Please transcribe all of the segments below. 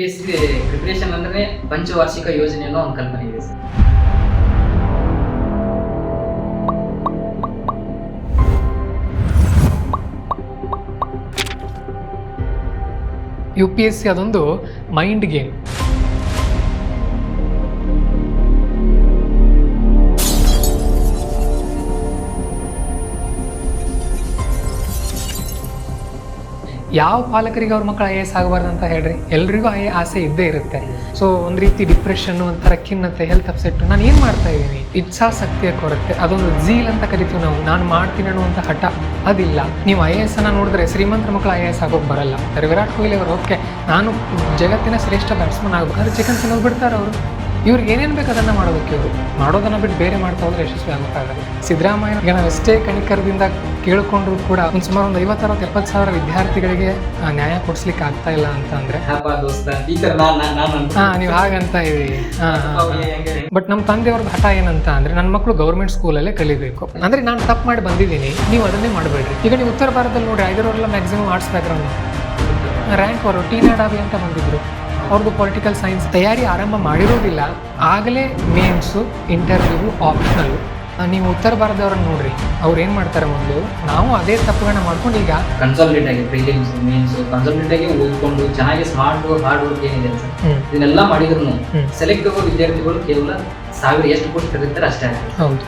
PSC preparation ಅಂದ್ರೆ ಪಂಚವಾರ್ಷಿಕ ಯೋಜನೆ ಅನ್ನೋ ಒಂದು ಕಲ್ಪನೆ ಇದೆ ಸರ್. UPSC ಅದೊಂದು ಮೈಂಡ್ ಗೇಮ್. ಯಾವ ಪಾಲಕರಿಗೆ ಅವ್ರ ಮಕ್ಕಳು IAS ಆಗಬಾರ್ದು ಅಂತ ಹೇಳ್ರಿ, ಎಲ್ರಿಗೂ ಆಸೆ ಇದ್ದೇ ಇರುತ್ತೆ. ಸೊ ಒಂದು ರೀತಿ ಡಿಪ್ರೆಷನ್, ಒಂಥರ ಖಿನ್ನತೆ, ಹೆಲ್ತ್ ಅಪ್ಸೆಟ್, ನಾನು ಏನು ಮಾಡ್ತಾ ಇದ್ದೀನಿ, ಇಚ್ಛಾಶಕ್ತಿಯ ಕೊರತೆ, ಅದೊಂದು ಝೀಲ್ ಅಂತ ಕರಿತೀವಿ ನಾವು, ನಾನು ಮಾಡ್ತೀನಿ ಅನ್ನುವಂಥ ಹಠ ಅದಿಲ್ಲ. ನೀವು IAS ಅನ್ನ ನೋಡಿದ್ರೆ ಶ್ರೀಮಂತರ ಮಕ್ಕಳು IAS ಆಗೋಕೆ ಬರಲ್ಲ. ವಿರಾಟ್ ಕೊಹ್ಲಿ ಅವರು ಓಕೆ ನಾನು ಜಗತ್ತಿನ ಶ್ರೇಷ್ಠ ಬ್ಯಾಟ್ಸ್ಮನ್ ಆಗಬೇಕಾದ್ರೆ ಚಿಕನ್ ತಿನ್ನೋದು ಬಿಡ್ತಾರೆ ಅವರು. ಇವ್ರಿಗೆ ಏನೇನು ಬೇಕು ಅದನ್ನು ಮಾಡೋದಕ್ಕೆ, ಇವರು ಮಾಡೋದನ್ನು ಬಿಟ್ಟು ಬೇರೆ ಮಾಡ್ತಾ ಹೋದ್ರೆ ಯಶಸ್ವಿ ಆಗೋಕ್ಕಾಗಲ್ಲ. ಸಿದ್ದರಾಮಯ್ಯ ಈಗ ನಾವು ಎಷ್ಟೇ ಕಣಿಕರದಿಂದ ಕೇಳಿಕೊಂಡ್ರು ಕೂಡ ಒಂದು ಸುಮಾರು ಒಂದು 50,000-70,000 ವಿದ್ಯಾರ್ಥಿಗಳಿಗೆ ನ್ಯಾಯ ಕೊಡಿಸ್ಲಿಕ್ಕೆ ಆಗ್ತಾ ಇಲ್ಲ ಅಂತ ಅಂದರೆ ನೀವು ಹಾಗಂತ ಇದೀವಿ. ಬಟ್ ನಮ್ಮ ತಂದೆಯವ್ರದ್ದು ಹಠ ಏನಂತ ಅಂದರೆ ನನ್ನ ಮಕ್ಕಳು ಗೌರ್ಮೆಂಟ್ ಸ್ಕೂಲಲ್ಲೇ ಕಲಿಬೇಕು. ಅಂದರೆ ನಾನು ತಪ್ಪು ಮಾಡಿ ಬಂದಿದ್ದೀನಿ, ನೀವು ಅದನ್ನೇ ಮಾಡಬೇಡ್ರಿ. ಈಗ ನೀವು ಉತ್ತರ ಭಾರತದಲ್ಲಿ ನೋಡಿ, ಐದರವರೆಲ್ಲ ಮ್ಯಾಕ್ಸಿಮಮ್ ಆರ್ಟ್ಸ್ ಬ್ಯಾಕ್ಗ್ರೌಂಡ್ ರ್ಯಾಂಕ್ ಅವರು ಟಿ-ನಾಡಾವಿ ಅಂತ ಬಂದಿದ್ರು. ಅವ್ರದ್ದು ಪೊಲಿಟಿಕಲ್ ಸೈನ್ಸ್ ತಯಾರಿ ಆರಂಭ ಮಾಡಿರೋದಿಲ್ಲ, ಆಗಲೇ ಮೇನ್ಸು, ಇಂಟರ್ವ್ಯೂ, ಆಪ್ಷನಲ್ಲು. ನೀವು ಉತ್ತರ ಭಾರತದವ್ರನ್ನ ನೋಡ್ರಿ, ಅವ್ರು ಏನು ಮಾಡ್ತಾರೆ, ಒಂದು ನಾವು ಅದೇ ತಪ್ಪುಗಳನ್ನ ಮಾಡ್ಕೊಂಡು ಈಗ ಕನ್ಸಾಲಿಡೇಟ್ ಆಗಿ ಪ್ರಿಲಿಮ್ಸ್ ಮೇನ್ಸ್ ಕನ್ಸಾಲಿಡೇಟ್ ಆಗಿ ಓದ್ಕೊಂಡು ಚೆನ್ನಾಗಿ ಸ್ಮಾರ್ಟ್ ಹಾರ್ಡ್ ವರ್ಕ್ ಏನಿದೆ ಇದನ್ನೆಲ್ಲ ಮಾಡಿದ್ರು ಸೆಲೆಕ್ಟ್ ಆಗೋ ವಿದ್ಯಾರ್ಥಿಗಳು ಕೇವಲ 1000 ಎಷ್ಟು ಪೋಸ್ಟ್ ಕರೀತಾರೆ ಅಷ್ಟೇ ಆಗ್ತದೆ. ಹೌದು,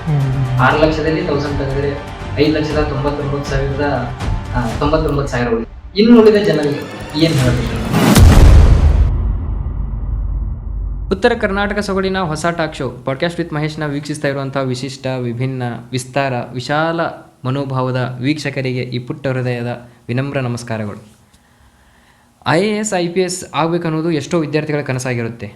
6 ಲಕ್ಷದಲ್ಲಿ 1000 ತೆಗೆದ್ರೆ 5,99,099 ಇನ್ನು ಉಳಿದ ಜನರಿಗೆ ಏನು ಹೇಳಬೇಕು? ಉತ್ತರ ಕರ್ನಾಟಕ ಸೊಗಡಿನ ಹೊಸ ಟಾಕ್ ಶೋ ಪಾಡ್ಕಾಸ್ಟ್ ವಿತ್ ಮಹೇಶ್ನ ವೀಕ್ಷಿಸ್ತಾ ಇರುವಂಥ ವಿಶಿಷ್ಟ, ವಿಭಿನ್ನ, ವಿಸ್ತಾರ, ವಿಶಾಲ ಮನೋಭಾವದ ವೀಕ್ಷಕರಿಗೆ ಈ ಪುಟ್ಟ ಹೃದಯದ ವಿನಮ್ರ ನಮಸ್ಕಾರಗಳು. IAS IPS ಆಗಬೇಕನ್ನೋದು ಎಷ್ಟೋ ವಿದ್ಯಾರ್ಥಿಗಳ ಕನಸಾಗಿರುತ್ತೆ.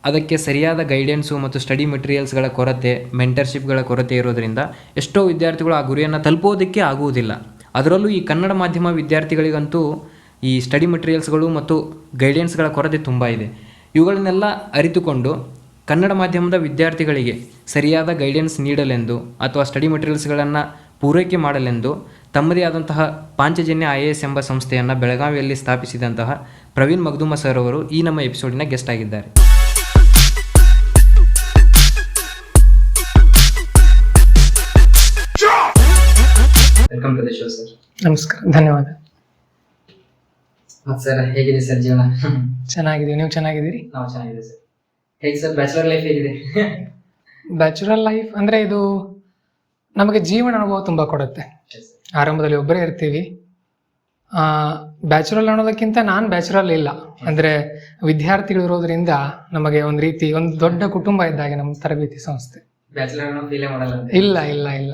ಅದಕ್ಕೆ ಸರಿಯಾದ ಗೈಡೆನ್ಸು ಮತ್ತು ಸ್ಟಡಿ ಮೆಟೀರಿಯಲ್ಸ್ಗಳ ಕೊರತೆ, ಮೆಂಟರ್ಶಿಪ್ಗಳ ಕೊರತೆ ಇರೋದರಿಂದ ಎಷ್ಟೋ ವಿದ್ಯಾರ್ಥಿಗಳು ಆ ಗುರಿಯನ್ನು ತಲುಪೋದಕ್ಕೆ ಆಗುವುದಿಲ್ಲ. ಅದರಲ್ಲೂ ಈ ಕನ್ನಡ ಮಾಧ್ಯಮ ವಿದ್ಯಾರ್ಥಿಗಳಿಗಂತೂ ಈ ಸ್ಟಡಿ ಮೆಟೀರಿಯಲ್ಸ್ಗಳು ಮತ್ತು ಗೈಡೆನ್ಸ್ಗಳ ಕೊರತೆ ತುಂಬ ಇದೆ. ಇವುಗಳನ್ನೆಲ್ಲ ಅರಿತುಕೊಂಡು ಕನ್ನಡ ಮಾಧ್ಯಮದ ವಿದ್ಯಾರ್ಥಿಗಳಿಗೆ ಸರಿಯಾದ ಗೈಡೆನ್ಸ್ ನೀಡಲೆಂದು ಅಥವಾ ಸ್ಟಡಿ ಮೆಟೀರಿಯಲ್ಸ್ಗಳನ್ನು ಪೂರೈಕೆ ಮಾಡಲೆಂದು ತಮ್ಮದೇ ಆದಂತಹ ಪಾಂಚಜನ್ಯ IAS ಎಂಬ ಸಂಸ್ಥೆಯನ್ನು ಬೆಳಗಾವಿಯಲ್ಲಿ ಸ್ಥಾಪಿಸಿದಂತಹ ಪ್ರವೀಣ್ ಮಗ್ದುಮ ಸರ್ ಅವರು ಈ ನಮ್ಮ ಎಪಿಸೋಡಿನ ಗೆಸ್ಟ್ ಆಗಿದ್ದಾರೆ. Welcome to the show sir. ನಮಸ್ಕಾರ, ಧನ್ಯವಾದ. ಮತ್ತೆ ಸರ್ ಹೇಗಿದೆ ಸರ್ ಜೀವನ? ಚೆನ್ನಾಗಿದ್ದೀವಿ, ನೀವು ಚೆನ್ನಾಗಿದ್ದೀರಿ? ನಾವು ಚೆನ್ನಾಗಿದೆ ಸರ್. ಹೇಗೆ ಸರ್ ಬ್ಯಾಚುಲರ್ ಲೈಫ್ ಹೇಗಿದೆ? ಬ್ಯಾಚುಲರ್ ಲೈಫ್ ಅಂದರೆ ಇದು ನಮಗೆ ಜೀವನ ಅನುಭವ ತುಂಬ ಕೊಡುತ್ತೆ. ಆರಂಭದಲ್ಲಿ ಒಬ್ಬರೇ ಇರ್ತೀವಿ. ಬ್ಯಾಚುರಲ್ ಅನ್ನೋದಕ್ಕಿಂತ ನಾನು ಬ್ಯಾಚುರಲ್ ಇಲ್ಲ, ಅಂದರೆ ವಿದ್ಯಾರ್ಥಿಗಳು ಇರೋದ್ರಿಂದ ನಮಗೆ ಒಂದು ರೀತಿ ಒಂದು ದೊಡ್ಡ ಕುಟುಂಬ ಇದ್ದಾಗೆ ನಮ್ಮ ತರಬೇತಿ ಸಂಸ್ಥೆ. ಬ್ಯಾಚುಲರ್ ಅನ್ನೋ ಫೀಲೇ ಮಾಡಲ್ಲ? ಇಲ್ಲ ಇಲ್ಲ ಇಲ್ಲ,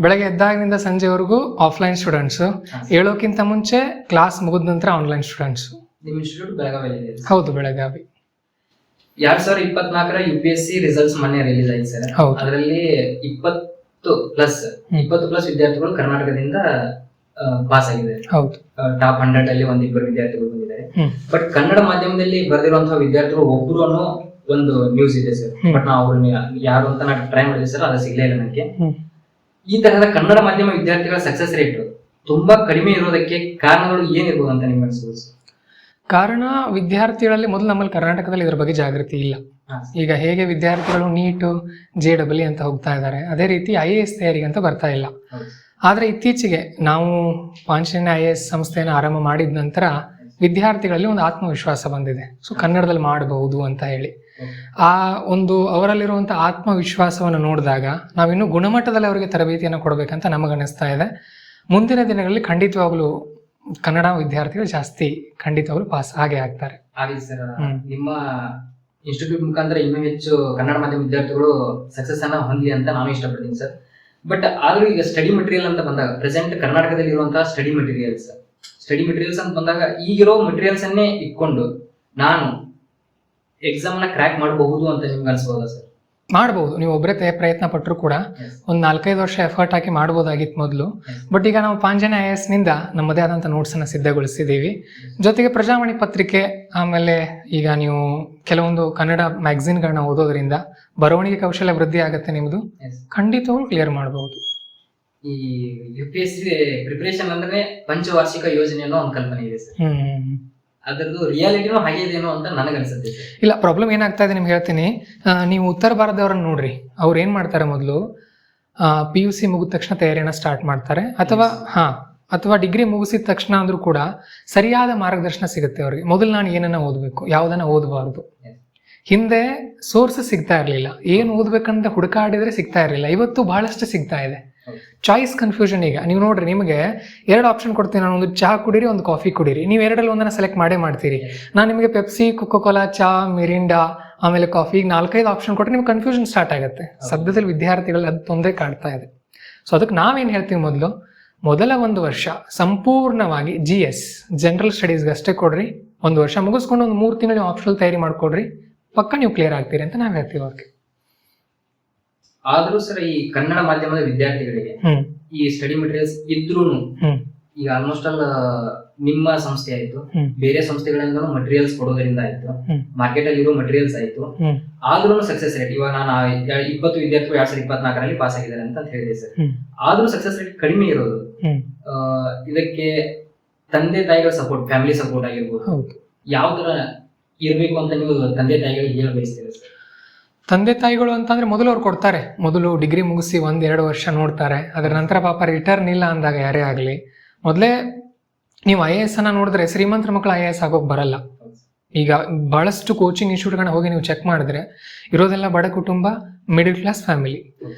ಬೆಳಗ್ಗೆ ಎದ್ದಾಗಿನಿಂದ ಸಂಜೆವರೆಗೂ ಆಫ್ಲೈನ್ ಸ್ಟೂಡೆಂಟ್ಸು, ಹೇಳೋಕ್ಕಿಂತ ಮುಂಚೆ ಕ್ಲಾಸ್ ಮುಗಿದ ನಂತರ ಆನ್ಲೈನ್ ಸ್ಟೂಡೆಂಟ್ಸು. ನಿಮ್ಮ ಇನ್ಸ್ಟಿಟ್ಯೂಟ್ ಬೆಳಗಾವಿಯಲ್ಲಿ ಇದೆ? ಹೌದು, ಬೆಳಗಾವಿ. 2024 UPSC ರಿಸಲ್ಟ್ಸ್ ಮೊನ್ನೆ ರಿಲೀಸ್ ಆಯ್ತು ಸರ್. ಅದರಲ್ಲಿ 20+ ವಿದ್ಯಾರ್ಥಿಗಳು ಕರ್ನಾಟಕದಿಂದ ಪಾಸ್ ಆಗಿದ್ದಾರೆ. ಹೌದು, ಟಾಪ್ 100 ಅಲ್ಲಿ 1-2 ವಿದ್ಯಾರ್ಥಿಗಳು ಬಂದಿದ್ದಾರೆ. ಬಟ್ ಕನ್ನಡ ಮಾಧ್ಯಮದಲ್ಲಿ ಬರೆದಿರುವಂತಹ ವಿದ್ಯಾರ್ಥಿಗಳು ಒಬ್ರು ಅನ್ನೋ ಒಂದು ನ್ಯೂಸ್ ಇದೆ ಸರ್. ಬಟ್ ನಾವು ಅವ್ರನ್ನ ಯಾರು ಅಂತ ನಾನು ಟ್ರೈ ಮಾಡಿದೆ ಸರ್, ಅದು ಸಿಗ್ಲೇ ಇಲ್ಲ ನನಗೆ. ಈ ತರಹದ ಕನ್ನಡ ಮಾಧ್ಯಮ ವಿದ್ಯಾರ್ಥಿಗಳ ಸಕ್ಸಸ್ ರೇಟ್ ತುಂಬಾ ಕಡಿಮೆ ಇರೋದಕ್ಕೆ ಕಾರಣಗಳು ಏನಿರ್ಬೋದು ಅಂತ ನಿಮ್ಗೆ ಅನ್ಸುವುದು? ಕಾರಣ ವಿದ್ಯಾರ್ಥಿಗಳಲ್ಲಿ ಮೊದಲು ನಮ್ಮಲ್ಲಿ ಕರ್ನಾಟಕದಲ್ಲಿ ಇದ್ರ ಬಗ್ಗೆ ಜಾಗೃತಿ ಇಲ್ಲ. ಈಗ ಹೇಗೆ ವಿದ್ಯಾರ್ಥಿಗಳು ನೀಟು JEE ಅಂತ ಹೋಗ್ತಾ ಇದ್ದಾರೆ, ಅದೇ ರೀತಿ IAS ತಯಾರಿಗೆ ಅಂತ ಬರ್ತಾ ಇಲ್ಲ. ಆದರೆ ಇತ್ತೀಚೆಗೆ ನಾವು ಪಾಂಚಜನ್ಯ IAS ಸಂಸ್ಥೆಯನ್ನು ಆರಂಭ ಮಾಡಿದ ನಂತರ ವಿದ್ಯಾರ್ಥಿಗಳಲ್ಲಿ ಒಂದು ಆತ್ಮವಿಶ್ವಾಸ ಬಂದಿದೆ. ಸೊ ಕನ್ನಡದಲ್ಲಿ ಮಾಡಬಹುದು ಅಂತ ಹೇಳಿ ಆ ಒಂದು ಅವರಲ್ಲಿರುವಂಥ ಆತ್ಮವಿಶ್ವಾಸವನ್ನು ನೋಡಿದಾಗ ನಾವಿನ್ನೂ ಗುಣಮಟ್ಟದಲ್ಲಿ ಅವರಿಗೆ ತರಬೇತಿಯನ್ನು ಕೊಡಬೇಕಂತ ನಮಗನ್ನಿಸ್ತಾ ಇದೆ. ಮುಂದಿನ ದಿನಗಳಲ್ಲಿ ಖಂಡಿತವಾಗ್ಲೂ ಕನ್ನಡ ವಿದ್ಯಾರ್ಥಿಗಳು ಜಾಸ್ತಿ ಖಂಡಿತವಾಗ್ಲೂ ಪಾಸ್ ಆಗೇ ಆಗ್ತಾರೆ. ನಿಮ್ಮ ಇನ್ಸ್ಟಿಟ್ಯೂಟ್ ಮುಖಾಂತರ ಇನ್ನೂ ಹೆಚ್ಚು ಕನ್ನಡ ಮಾಧ್ಯಮ ವಿದ್ಯಾರ್ಥಿಗಳು ಸಕ್ಸಸ್ ಅನ್ನ ಹೊಂದಲಿ ಅಂತ ನಾನು ಇಷ್ಟಪಡ್ತೀನಿ ಸರ್. ಬಟ್ ಆದ್ರೂ ಈಗ ಸ್ಟಡಿ ಮೆಟೀರಿಯಲ್ ಅಂತ ಬಂದಾಗ ಪ್ರೆಸೆಂಟ್ ಕರ್ನಾಟಕದಲ್ಲಿ ಇರುವಂತಹ ಸ್ಟಡಿ ಮೆಟೀರಿಯಲ್ಸ್ ಅಂತ ಬಂದಾಗ ಈಗಿರೋ ಮೆಟೀರಿಯಲ್ಸ್ ಅನ್ನೇ ಇಟ್ಕೊಂಡು ನಾನು ಎಕ್ಸಾಮ್ ನ ಕ್ರ್ಯಾಕ್ ಮಾಡಬಹುದು ಅಂತ ನಿಮ್ಗೆ ಅನ್ಸ್ಬೋದಾ ಸರ್? ಮಾಡಬಹುದು, ನೀವು ಒಬ್ಬರೇ ಪ್ರಯತ್ನ ಪಟ್ಟರು ಕೂಡ ಒಂದು 4-5 ವರ್ಷ ಎಫರ್ಟ್ ಹಾಕಿ ಮಾಡ್ಬೋದಾಗಿತ್ತು ಮೊದಲು. ಬಟ್ ಈಗ ನಾವು ಪಾಂಚಜನ್ಯ IAS ನಿಂದ ನಮ್ಮದೇ ಆದಂಥ ನೋಟ್ಸನ್ನು ಸಿದ್ಧಗೊಳಿಸಿದ್ದೀವಿ. ಜೊತೆಗೆ ಪ್ರಜಾವಾಣಿ ಪತ್ರಿಕೆ, ಆಮೇಲೆ ಈಗ ನೀವು ಕೆಲವೊಂದು ಕನ್ನಡ ಮ್ಯಾಗಝಿನ್ಗಳನ್ನ ಓದೋದ್ರಿಂದ ಬರವಣಿಗೆ ಕೌಶಲ್ಯ ವೃದ್ಧಿ ಆಗುತ್ತೆ ನಿಮ್ಮದು, ಖಂಡಿತವಾಗ್ಲೂ ಕ್ಲಿಯರ್ ಮಾಡಬಹುದು. ಈ UPSC ಪ್ರಿಪರೇಷನ್ ಅಂದ್ರೆ ಪಂಚವಾರ್ಷಿಕ ಯೋಜನೆ ಅನ್ನೋ ಒಂದು ಕಲ್ಪನೆ ಇದೆ ಸರ್. ಅದರದ್ದು ರಿಯಾಲಿಟಿನೂ ಹಾಗೆ ಇದೇನೋ ಅಂತ ನನಗನ್ಸುತ್ತೆ ಸರ್. ಇಲ್ಲ, ಪ್ರಾಬ್ಲಮ್ ಏನಾಗ್ತಾ ಇದೆ ನಿಮ್ಗೆ ಹೇಳ್ತೀನಿ. ನೀವು ಉತ್ತರ ಭಾರತದವ್ರನ್ನ ನೋಡ್ರಿ, ಅವ್ರು ಏನು ಮಾಡ್ತಾರೆ, ಮೊದಲು PUC ಮುಗಿದ ತಕ್ಷಣ ತಯಾರಿನ ಸ್ಟಾರ್ಟ್ ಮಾಡ್ತಾರೆ, ಅಥವಾ ಡಿಗ್ರಿ ಮುಗಿಸಿದ ತಕ್ಷಣ ಅಂದ್ರೂ ಕೂಡ ಸರಿಯಾದ ಮಾರ್ಗದರ್ಶನ ಸಿಗುತ್ತೆ ಅವ್ರಿಗೆ. ಮೊದಲು ನಾನು ಏನನ್ನ ಓದಬೇಕು, ಯಾವುದನ್ನ ಓದಬಾರ್ದು. ಹಿಂದೆ ಸೋರ್ಸ್ ಸಿಗ್ತಾ ಇರಲಿಲ್ಲ, ಏನು ಓದ್ಬೇಕಂತ ಹುಡುಕಾಡಿದ್ರೆ ಸಿಗ್ತಾ ಇರಲಿಲ್ಲ. ಇವತ್ತು ಬಹಳಷ್ಟು ಸಿಗ್ತಾ ಇದೆ. Choice confusion. ಈಗ ನೀವು ನೋಡ್ರಿ, ನಿಮಗೆ 2 ಆಪ್ಷನ್ ಕೊಡ್ತೀನಿ ನಾನು, ಒಂದು ಚಹಾ ಕುಡೀರಿ, ಒಂದು ಕಾಫಿ ಕುಡೀರಿ. ನೀವು 2ರಲ್ಲಿ ಒಂದನ್ನು ಸೆಲೆಕ್ಟ್ ಮಾಡೇ ಮಾಡ್ತೀರಿ. ನಾನು ನಿಮಗೆ ಪೆಪ್ಸಿ, ಕೊಕೊಕೋಲಾ, ಚಾ, ಮಿರಿಂಡಾ, ಆಮೇಲೆ ಕಾಫಿ, 4-5 ಆಪ್ಷನ್ ಕೊಟ್ಟರೆ ನಿಮ್ಗೆ ಕನ್ಫ್ಯೂಷನ್ ಸ್ಟಾರ್ಟ್ ಆಗುತ್ತೆ. ಸದ್ಯದಲ್ಲಿ ವಿದ್ಯಾರ್ಥಿಗಳು ಅದು ತೊಂದರೆ ಕಾಡ್ತಾ ಇದೆ. ಸೊ ಅದಕ್ಕೆ ನಾವೇನು ಹೇಳ್ತೀವಿ, ಮೊದಲ 1 ವರ್ಷ ಸಂಪೂರ್ಣವಾಗಿ GS ಜನರಲ್ ಸ್ಟಡೀಸ್ಗೆ ಅಷ್ಟೇ ಕೊಡ್ರಿ. 1 ವರ್ಷ ಮುಗಿಸ್ಕೊಂಡು ಒಂದು 3 ತಿಂಗಳು ನೀವು ಆಪ್ಷನಲ್ ತಯಾರಿ ಮಾಡ್ಕೊಡ್ರಿ, ಪಕ್ಕ ನೀವು ಕ್ಲಿಯರ್ ಆಗ್ತೀರಿ ಅಂತ ನಾವು ಹೇಳ್ತೀವಿ ಅವ್ರಿಗೆ. ಆದ್ರೂ ಸರ್, ಈ ಕನ್ನಡ ಮಾಧ್ಯಮದ ವಿದ್ಯಾರ್ಥಿಗಳಿಗೆ ಈ ಸ್ಟಡಿ ಮೆಟೀರಿಯಲ್ಸ್ ಇದ್ರೂ ಈಗ ಆಲ್ಮೋಸ್ಟ್ ಆಲ್ ನಿಮ್ಮ ಸಂಸ್ಥೆ ಆಯ್ತು, ಬೇರೆ ಸಂಸ್ಥೆಗಳಿಂದ ಮಟೀರಿಯಲ್ಸ್ ಕೊಡೋದ್ರಿಂದ ಆಯ್ತು, ಮಾರ್ಕೆಟ್ ಅಲ್ಲಿ ಇರೋ ಮಟೀರಿಯಲ್ಸ್ ಆಯ್ತು, ಆದ್ರೂ ಸಕ್ಸಸ್ ರೇಟ್ ಇವಾಗ ನಾನು 20 ವಿದ್ಯಾರ್ಥಿಗಳು 2024ರಲ್ಲಿ ಪಾಸ್ ಆಗಿದ್ದಾರೆ ಅಂತ ಹೇಳಿದೆ ಸರ್. ಆದ್ರೂ ಸಕ್ಸಸ್ ರೇಟ್ ಕಡಿಮೆ ಇರೋದು, ಇದಕ್ಕೆ ತಂದೆ ತಾಯಿಗಳ ಸಪೋರ್ಟ್, ಫ್ಯಾಮಿಲಿ ಸಪೋರ್ಟ್ ಆಗಿರ್ಬೋದು, ಯಾವ ತರ ಇರ್ಬೇಕು ಅಂತ ನೀವು ತಂದೆ ತಾಯಿಗಳಿಗೆ ಹೇಳ ಬಯಸ್ತೀರಾ ಸರ್? ತಂದೆ ತಾಯಿಗಳು ಅಂತಂದ್ರೆ ಮೊದಲು ಅವ್ರು ಕೊಡ್ತಾರೆ. ಮೊದಲು ಡಿಗ್ರಿ ಮುಗಿಸಿ 1-2 ವರ್ಷ ನೋಡ್ತಾರೆ. ಅದರ ನಂತರ ಪಾಪ ರಿಟರ್ನ್ ಇಲ್ಲ ಅಂದಾಗ ಯಾರೇ ಆಗಲಿ, ಮೊದಲೇ ನೀವು IAS ಅನ್ನ ನೋಡಿದ್ರೆ ಶ್ರೀಮಂತರ ಮಕ್ಕಳು IAS ಆಗೋಕೆ ಬರಲ್ಲ. ಈಗ ಬಹಳಷ್ಟು ಕೋಚಿಂಗ್ ಇನ್ಸ್ಟಿಟ್ಯೂಟ್ಗಳನ್ನ ಹೋಗಿ ನೀವು ಚೆಕ್ ಮಾಡಿದ್ರೆ ಇರೋದೆಲ್ಲ ಬಡ ಕುಟುಂಬ, ಮಿಡಲ್ ಕ್ಲಾಸ್ ಫ್ಯಾಮಿಲಿ.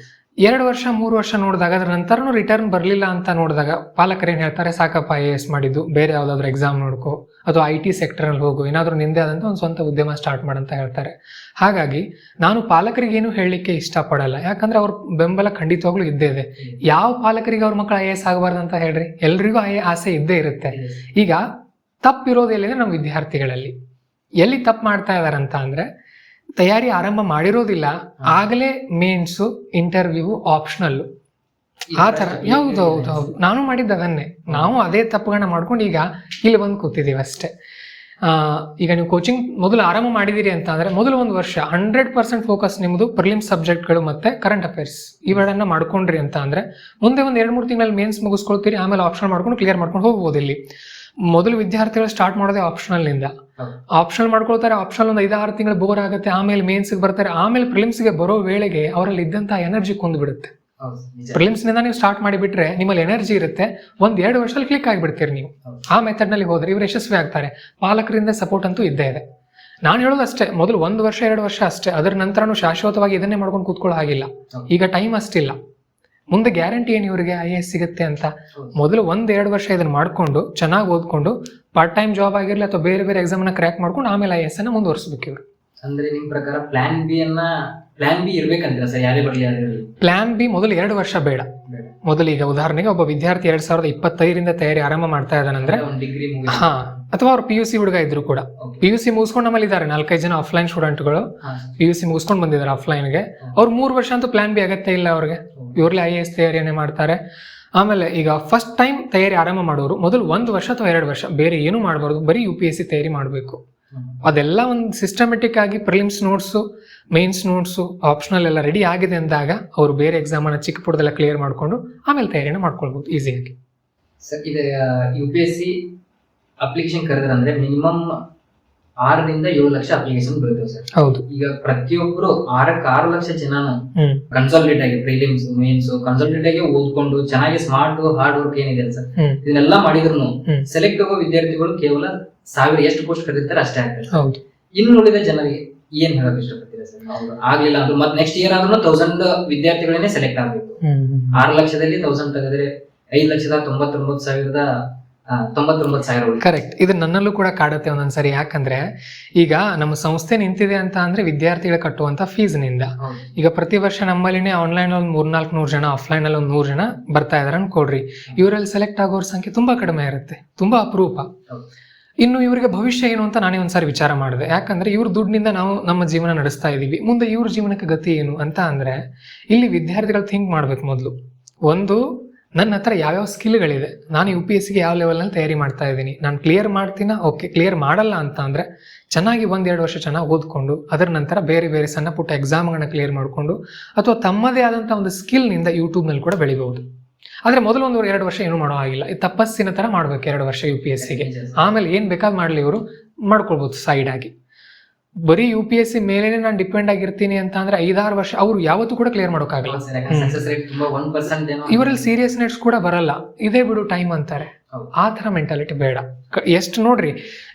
2 ವರ್ಷ 3 ವರ್ಷ ನೋಡಿದಾಗ ಅದರ ನಂತರನೂ ರಿಟರ್ನ್ ಬರಲಿಲ್ಲ ಅಂತ ನೋಡಿದಾಗ ಪಾಲಕರು ಏನು ಹೇಳ್ತಾರೆ, ಸಾಕಪ್ಪ IAS ಮಾಡಿದ್ದು, ಬೇರೆ ಯಾವುದಾದ್ರೂ ಎಕ್ಸಾಮ್ ನೋಡ್ಕೋ, ಅಥವಾ IT ಸೆಕ್ಟರ್ನಲ್ಲಿ ಹೋಗು, ಏನಾದರೂ ನಿಂದೆ ಆದಂಥ ಒಂದು ಸ್ವಂತ ಉದ್ಯಮ ಸ್ಟಾರ್ಟ್ ಮಾಡಂತ ಹೇಳ್ತಾರೆ. ಹಾಗಾಗಿ ನಾನು ಪಾಲಕರಿಗೇನು ಹೇಳಲಿಕ್ಕೆ ಇಷ್ಟಪಡಲ್ಲ, ಯಾಕಂದ್ರೆ ಅವ್ರ ಬೆಂಬಲ ಖಂಡಿತವಾಗ್ಲೂ ಇದ್ದೇ ಇದೆ. ಯಾವ ಪಾಲಕರಿಗೆ ಅವ್ರ ಮಕ್ಕಳು IAS ಆಗಬಾರ್ದು ಅಂತ ಹೇಳ್ರಿ, ಎಲ್ರಿಗೂ ಆಸೆ ಇದ್ದೇ ಇರುತ್ತೆ. ಈಗ ತಪ್ಪಿರೋದು ಎಲ್ಲಿದೆ, ನಮ್ಮ ವಿದ್ಯಾರ್ಥಿಗಳಲ್ಲಿ ಎಲ್ಲಿ ತಪ್ಪು ಮಾಡ್ತಾ ಇದಾರಂತ ಅಂದ್ರೆ, ತಯಾರಿ ಆರಂಭ ಮಾಡಿರೋದಿಲ್ಲ, ಆಗಲೇ ಮೇನ್ಸು, ಇಂಟರ್ವ್ಯೂ, ಆಪ್ಷನಲ್ಲು, ಆ ಥರ. ಹೌದು, ನಾನು ಮಾಡಿದ್ದು ಅದನ್ನೇ. ನಾವು ಅದೇ ತಪ್ಪುಗಳನ್ನ ಮಾಡ್ಕೊಂಡು ಈಗ ಇಲ್ಲಿ ಬಂದು ಕೂತಿದ್ದೀವಿ ಅಷ್ಟೇ. ಈಗ ನೀವು ಕೋಚಿಂಗ್ ಮೊದಲು ಆರಂಭ ಮಾಡಿದ್ದೀರಿ ಅಂತ ಅಂದರೆ, ಮೊದಲು 1 ವರ್ಷ 100% ಫೋಕಸ್ ನಿಮ್ಮದು ಪ್ರಿಲಿಮ್ಸ್ ಸಬ್ಜೆಕ್ಟ್ಗಳು ಮತ್ತು ಕರೆಂಟ್ ಅಫೇರ್ಸ್ ಇವೆರಡನ್ನ ಮಾಡ್ಕೊಂಡ್ರಿ ಅಂತ ಅಂದರೆ, ಮುಂದೆ ಒಂದು 2-3 ತಿಂಗಳಲ್ಲಿ ಮೇನ್ಸ್ ಮುಗಿಸ್ಕೊಳ್ತೀರಿ, ಆಮೇಲೆ ಆಪ್ಷನಲ್ ಮಾಡ್ಕೊಂಡು ಕ್ಲಿಯರ್ ಮಾಡ್ಕೊಂಡು ಹೋಗ್ಬೋದು. ಇಲ್ಲಿ ಮೊದಲು ವಿದ್ಯಾರ್ಥಿಗಳು ಸ್ಟಾರ್ಟ್ ಮಾಡೋದೇ ಆಪ್ಷನಲ್ನಿಂದ. ಆಪ್ಷನಲ್ ಮಾಡ್ಕೊಳ್ತಾರೆ, ಆಪ್ಷನಲ್ ಒಂದು 5-6 ತಿಂಗಳು ಬೋರ್ ಆಗುತ್ತೆ, ಆಮೇಲೆ ಮೇನ್ಸ್ಗೆ ಬರ್ತಾರೆ, ಆಮೇಲೆ ಪ್ರಿಲಿಮ್ಸ್ಗೆ ಬರೋ ವೇಳೆಗೆ ಅವರಲ್ಲಿ ಇದ್ದಂಥ ಎನರ್ಜಿ ಕೊಂಡ್ಬಿಡುತ್ತೆ. ಪ್ರಿಲಿಮ್ಸ್ನಿಂದ ನೀವು ಸ್ಟಾರ್ಟ್ ಮಾಡಿಬಿಟ್ರೆ ನಿಮ್ಮಲ್ಲಿ ಎನರ್ಜಿ ಇರುತ್ತೆ, 1-2 ವರ್ಷದಲ್ಲಿ ಕ್ಲಿಕ್ ಆಗಿಬಿಡ್ತೀರಿ ನೀವು. ಆ ಮೆಥಡ್ನಲ್ಲಿ ಹೋದ್ರೆ ಇವರು ಯಶಸ್ವಿ ಆಗ್ತಾರೆ. ಪಾಲಕರಿಂದ ಸಪೋರ್ಟ್ ಅಂತೂ ಇದ್ದೇ ಇದೆ. ನಾನು ಹೇಳೋದು ಅಷ್ಟೇ, ಮೊದಲು 1 ವರ್ಷ 2 ವರ್ಷ ಅಷ್ಟೇ, ಅದರ ನಂತರನೂ ಶಾಶ್ವತವಾಗಿ ಇದನ್ನೇ ಮಾಡ್ಕೊಂಡು ಕೂತ್ಕೊಳ್ಳೋ ಹಾಗಿಲ್ಲ. ಈಗ ಟೈಮ್ ಅಷ್ಟಿಲ್ಲ, ಮುಂದೆ ಗ್ಯಾರಂಟಿ ಏನು ಇವರಿಗೆ IAS ಸಿಗುತ್ತೆ ಅಂತ. ಮೊದಲು 1-2 ವರ್ಷ ಇದನ್ನು ಮಾಡಿಕೊಂಡು ಚೆನ್ನಾಗಿ ಓದ್ಕೊಂಡು ಪಾರ್ಟ್ ಟೈಮ್ ಜಾಬ್ ಆಗಿರಲಿ ಅಥವಾ ಬೇರೆ ಬೇರೆ ಎಕ್ಸಾಮ್ನ ಕ್ರ್ಯಾಕ್ ಮಾಡ್ಕೊಂಡು ಆಮೇಲೆ IAS ಅನ್ನ ಮುಂದುವರಿಸಬೇಕು ಇವರು. ಅಂದ್ರೆ ನಿಮ್ಮ ಪ್ರಕಾರ ಪ್ಲಾನ್ ಬಿ ಇರ್ಬೇಕಂತೀರಾ ಸರ್? ಯಾರೇ ಬರಲಿ ಪ್ಲಾನ್ ಬಿ ಮೊದಲು 2 ವರ್ಷ ಬೇಡ. ಮೊದಲು ಈಗ ಉದಾಹರಣೆಗೆ ಒಬ್ಬ ವಿದ್ಯಾರ್ಥಿ 2025ರಿಂದ ತಯಾರಿ ಆರಂಭ ಮಾಡ್ತಾ ಇದ್ದಾನಂದ್ರೆ, ಅಥವಾ ಅವ್ರು PUC ಹುಡುಗ ಇದ್ರು ಕೂಡ, PUC ಮುಗಿಸ್ಕೊಂಡು ನಮ್ಮಲ್ಲಿ ಇದ್ದಾರೆ 4-5 ಜನ ಆಫ್ಲೈನ್ ಸ್ಟೂಡೆಂಟ್ಗಳು, PUC ಮುಗಿಸ್ಕೊಂಡು ಬಂದಿದ್ದಾರೆ ಆಫ್ಲೈನ್ಗೆ. ಅವ್ರು 3 ವರ್ಷ ಅಂತೂ ಪ್ಲಾನ್ ಬಿ ಅಗತ್ಯ ಇಲ್ಲ ಅವ್ರಿಗೆ, ಇವ್ರಲ್ಲಿ IAS ತಯಾರಿಯನ್ನೇ ಮಾಡ್ತಾರೆ. ಆಮೇಲೆ ಈಗ ಫಸ್ಟ್ ಟೈಮ್ ತಯಾರಿ ಆರಂಭ ಮಾಡೋರು ಮೊದಲು 1 ವರ್ಷ ಅಥವಾ 2 ವರ್ಷ ಬೇರೆ ಏನು ಮಾಡಬಾರ್ದು, ಬರೀ UPSC ತಯಾರಿ ಮಾಡಬೇಕು. ಅದೆಲ್ಲ ಒಂದು ಸಿಸ್ಟಮೆಟಿಕ್ ಆಗಿ prelims notes, mains notes, optional ಎಲ್ಲ ರೆಡಿ ಆಗಿದೆ ಅಂದಾಗ ಅವರು ಬೇರೆ ಎಕ್ಸಾಮನ್ನು ಚಿಕ್ಕ ಪುಟ್ಟದೆಲ್ಲ ಕ್ಲಿಯರ್ ಮಾಡಿಕೊಂಡು ಆಮೇಲೆ ತಯಾರಿನ ಮಾಡ್ಕೊಳ್ಬೋದು ಈಸಿಯಾಗಿ. ಸರ್, ಇದು UPSC ಅಪ್ಲಿಕೇಶನ್ ಕರೆದ್ರೆ ಮಿನಿಮಮ್ 6-7 ಲಕ್ಷ ಅಪ್ಲಿಕೇಶನ್ ಬರುತ್ತೆ ಸರ್. ಹೌದು. ಈಗ ಪ್ರತಿಯೊಬ್ಬರು 6 ಲಕ್ಷ ಜನನು ಕನ್ಸಲ್ಟೇಟ್ ಆಗಿ ಪ್ರಿಲಿಮ್ಸ್ ಮೇನ್ಸ್ ಕನ್ಸಲ್ಟೇಟ್ ಆಗಿ ಓದ್ಕೊಂಡು ಚೆನ್ನಾಗಿ ಸ್ಮಾರ್ಟ್ ಹಾರ್ಡ್ ವರ್ಕ್ ಏನಿದೆ ಸರ್, ಇದನ್ನೆಲ್ಲ ಮಾಡಿದ್ರು ಸೆಲೆಕ್ಟ್ ಆಗೋ ವಿದ್ಯಾರ್ಥಿಗಳು ಕೇವಲ 1000 ಎಷ್ಟು ಪೋಸ್ಟ್ ಕರೀತಾರೆ ಅಷ್ಟೇ ಆಗ್ತದೆ. ಹೌದು. ಇನ್ನು ಉಳಿದ ಜನರಿಗೆ ಏನ್ ಹೇಳಕ್ ಇಷ್ಟಪಡ್ತೀರಾ ಸರ್? ಅವ್ರು ಆಗ್ಲಿಲ್ಲ ಅಂದ್ರೆ ಮತ್ತೆ ನೆಕ್ಸ್ಟ್ ಇಯರ್ ಆದ್ರೂ 1000 ವಿದ್ಯಾರ್ಥಿಗಳನ್ನೇ ಸೆಲೆಕ್ಟ್ ಆಗ್ಬೇಕು. 6 ಲಕ್ಷದಲ್ಲಿ 1000 ತೆಗೆದ್ರೆ 5,99,099 ಕರೆಕ್ಟ್. ಇದು ನನ್ನಲ್ಲೂ ಕೂಡ ಕಾಡುತ್ತೆ ಒಂದೊಂದ್ಸರಿ. ಯಾಕಂದ್ರೆ ಈಗ ನಮ್ಮ ಸಂಸ್ಥೆ ನಿಂತಿದೆ ಅಂತ ಅಂದ್ರೆ ವಿದ್ಯಾರ್ಥಿಗಳು ಕಟ್ಟುವಂತ ಫೀಸ್ನಿಂದ. ಈಗ ಪ್ರತಿ ವರ್ಷ ನಮ್ಮಲ್ಲಿನೇ ಆನ್ಲೈನ್ ಒಂದು 300-400 ಜನ, ಆಫ್ಲೈನ್ ಅಲ್ಲಿ ಒಂದು 100 ಜನ ಬರ್ತಾ ಇದಾರೆ ಅನ್ಕೊಡ್ರಿ. ಇವರಲ್ಲಿ ಸೆಲೆಕ್ಟ್ ಆಗೋರ ಸಂಖ್ಯೆ ತುಂಬಾ ಕಡಿಮೆ ಇರುತ್ತೆ, ತುಂಬಾ ಅಪರೂಪ. ಇನ್ನು ಇವರಿಗೆ ಭವಿಷ್ಯ ಏನು ಅಂತ ನಾನೇ ಒಂದ್ಸಾರಿ ವಿಚಾರ ಮಾಡಿದೆ. ಯಾಕಂದ್ರೆ ಇವ್ರ ದುಡ್ಡಿನಿಂದ ನಾವು ನಮ್ಮ ಜೀವನ ನಡೆಸ್ತಾ ಇದೀವಿ, ಮುಂದೆ ಇವ್ರ ಜೀವನಕ್ಕೆ ಗತಿ ಏನು ಅಂತ ಅಂದ್ರೆ, ಇಲ್ಲಿ ವಿದ್ಯಾರ್ಥಿಗಳು ಥಿಂಕ್ ಮಾಡ್ಬೇಕು. ಮೊದಲು ಒಂದು, ನನ್ನ ಹತ್ರ ಯಾವ್ಯಾವ ಸ್ಕಿಲ್ಗಳಿದೆ, ನಾನು UPSCಗೆ ಯಾವ ಲೆವೆಲ್ನಲ್ಲಿ ತಯಾರಿ ಮಾಡ್ತಾ ಇದ್ದೀನಿ, ನಾನು ಕ್ಲಿಯರ್ ಮಾಡ್ತೀನ, ಓಕೆ. ಕ್ಲಿಯರ್ ಮಾಡಲ್ಲ ಅಂತ ಅಂದರೆ ಚೆನ್ನಾಗಿ 1-2 ವರ್ಷ ಚೆನ್ನಾಗಿ ಓದ್ಕೊಂಡು ಅದರ ನಂತರ ಬೇರೆ ಬೇರೆ ಸಣ್ಣ ಪುಟ್ಟ ಎಕ್ಸಾಮ್ಗಳನ್ನ ಕ್ಲಿಯರ್ ಮಾಡಿಕೊಂಡು ಅಥವಾ ತಮ್ಮದೇ ಆದಂಥ ಒಂದು ಸ್ಕಿಲ್ನಿಂದ ಯೂಟ್ಯೂಬ್ನಲ್ಲಿ ಕೂಡ ಬೆಳಿಬಹುದು. ಆದರೆ ಮೊದಲು 1-2 ವರ್ಷ ಏನೂ ಮಾಡೋ ಆಗಿಲ್ಲ, ಈ ತಪಸ್ಸಿನ ಥರ ಮಾಡ್ಬೇಕು 2 ವರ್ಷ UPSCಗೆ. ಆಮೇಲೆ ಏನು ಬೇಕಾದ್ ಮಾಡಲಿ ಇವರು ಮಾಡ್ಕೊಳ್ಬೋದು ಸೈಡ್ ಆಗಿ. ಬರೀ UPSC ಮೇಲೆ ನಾನು ಡಿಪೆಂಡ್ ಆಗಿರ್ತೀನಿ ಅಂತ ಅಂದ್ರೆ 5-6 ವರ್ಷ ಅವ್ರು ಯಾವತ್ತೂ ಕೂಡ ಕ್ಲಿಯರ್ ಮಾಡೋಕ್ಕಾಗಲ್ಲ. ಇವರಲ್ಲಿ ಸೀರಿಯಸ್ನೆಸ್ ಕೂಡ ಬರಲ್ಲ, ಇದೇ ಬಿಡು ಟೈಮ್ ಅಂತಾರೆ. ಆ ಥರ ಮೆಂಟಾಲಿಟಿ ಬೇಡ. ಎಷ್ಟು ನೋಡ್ರಿ,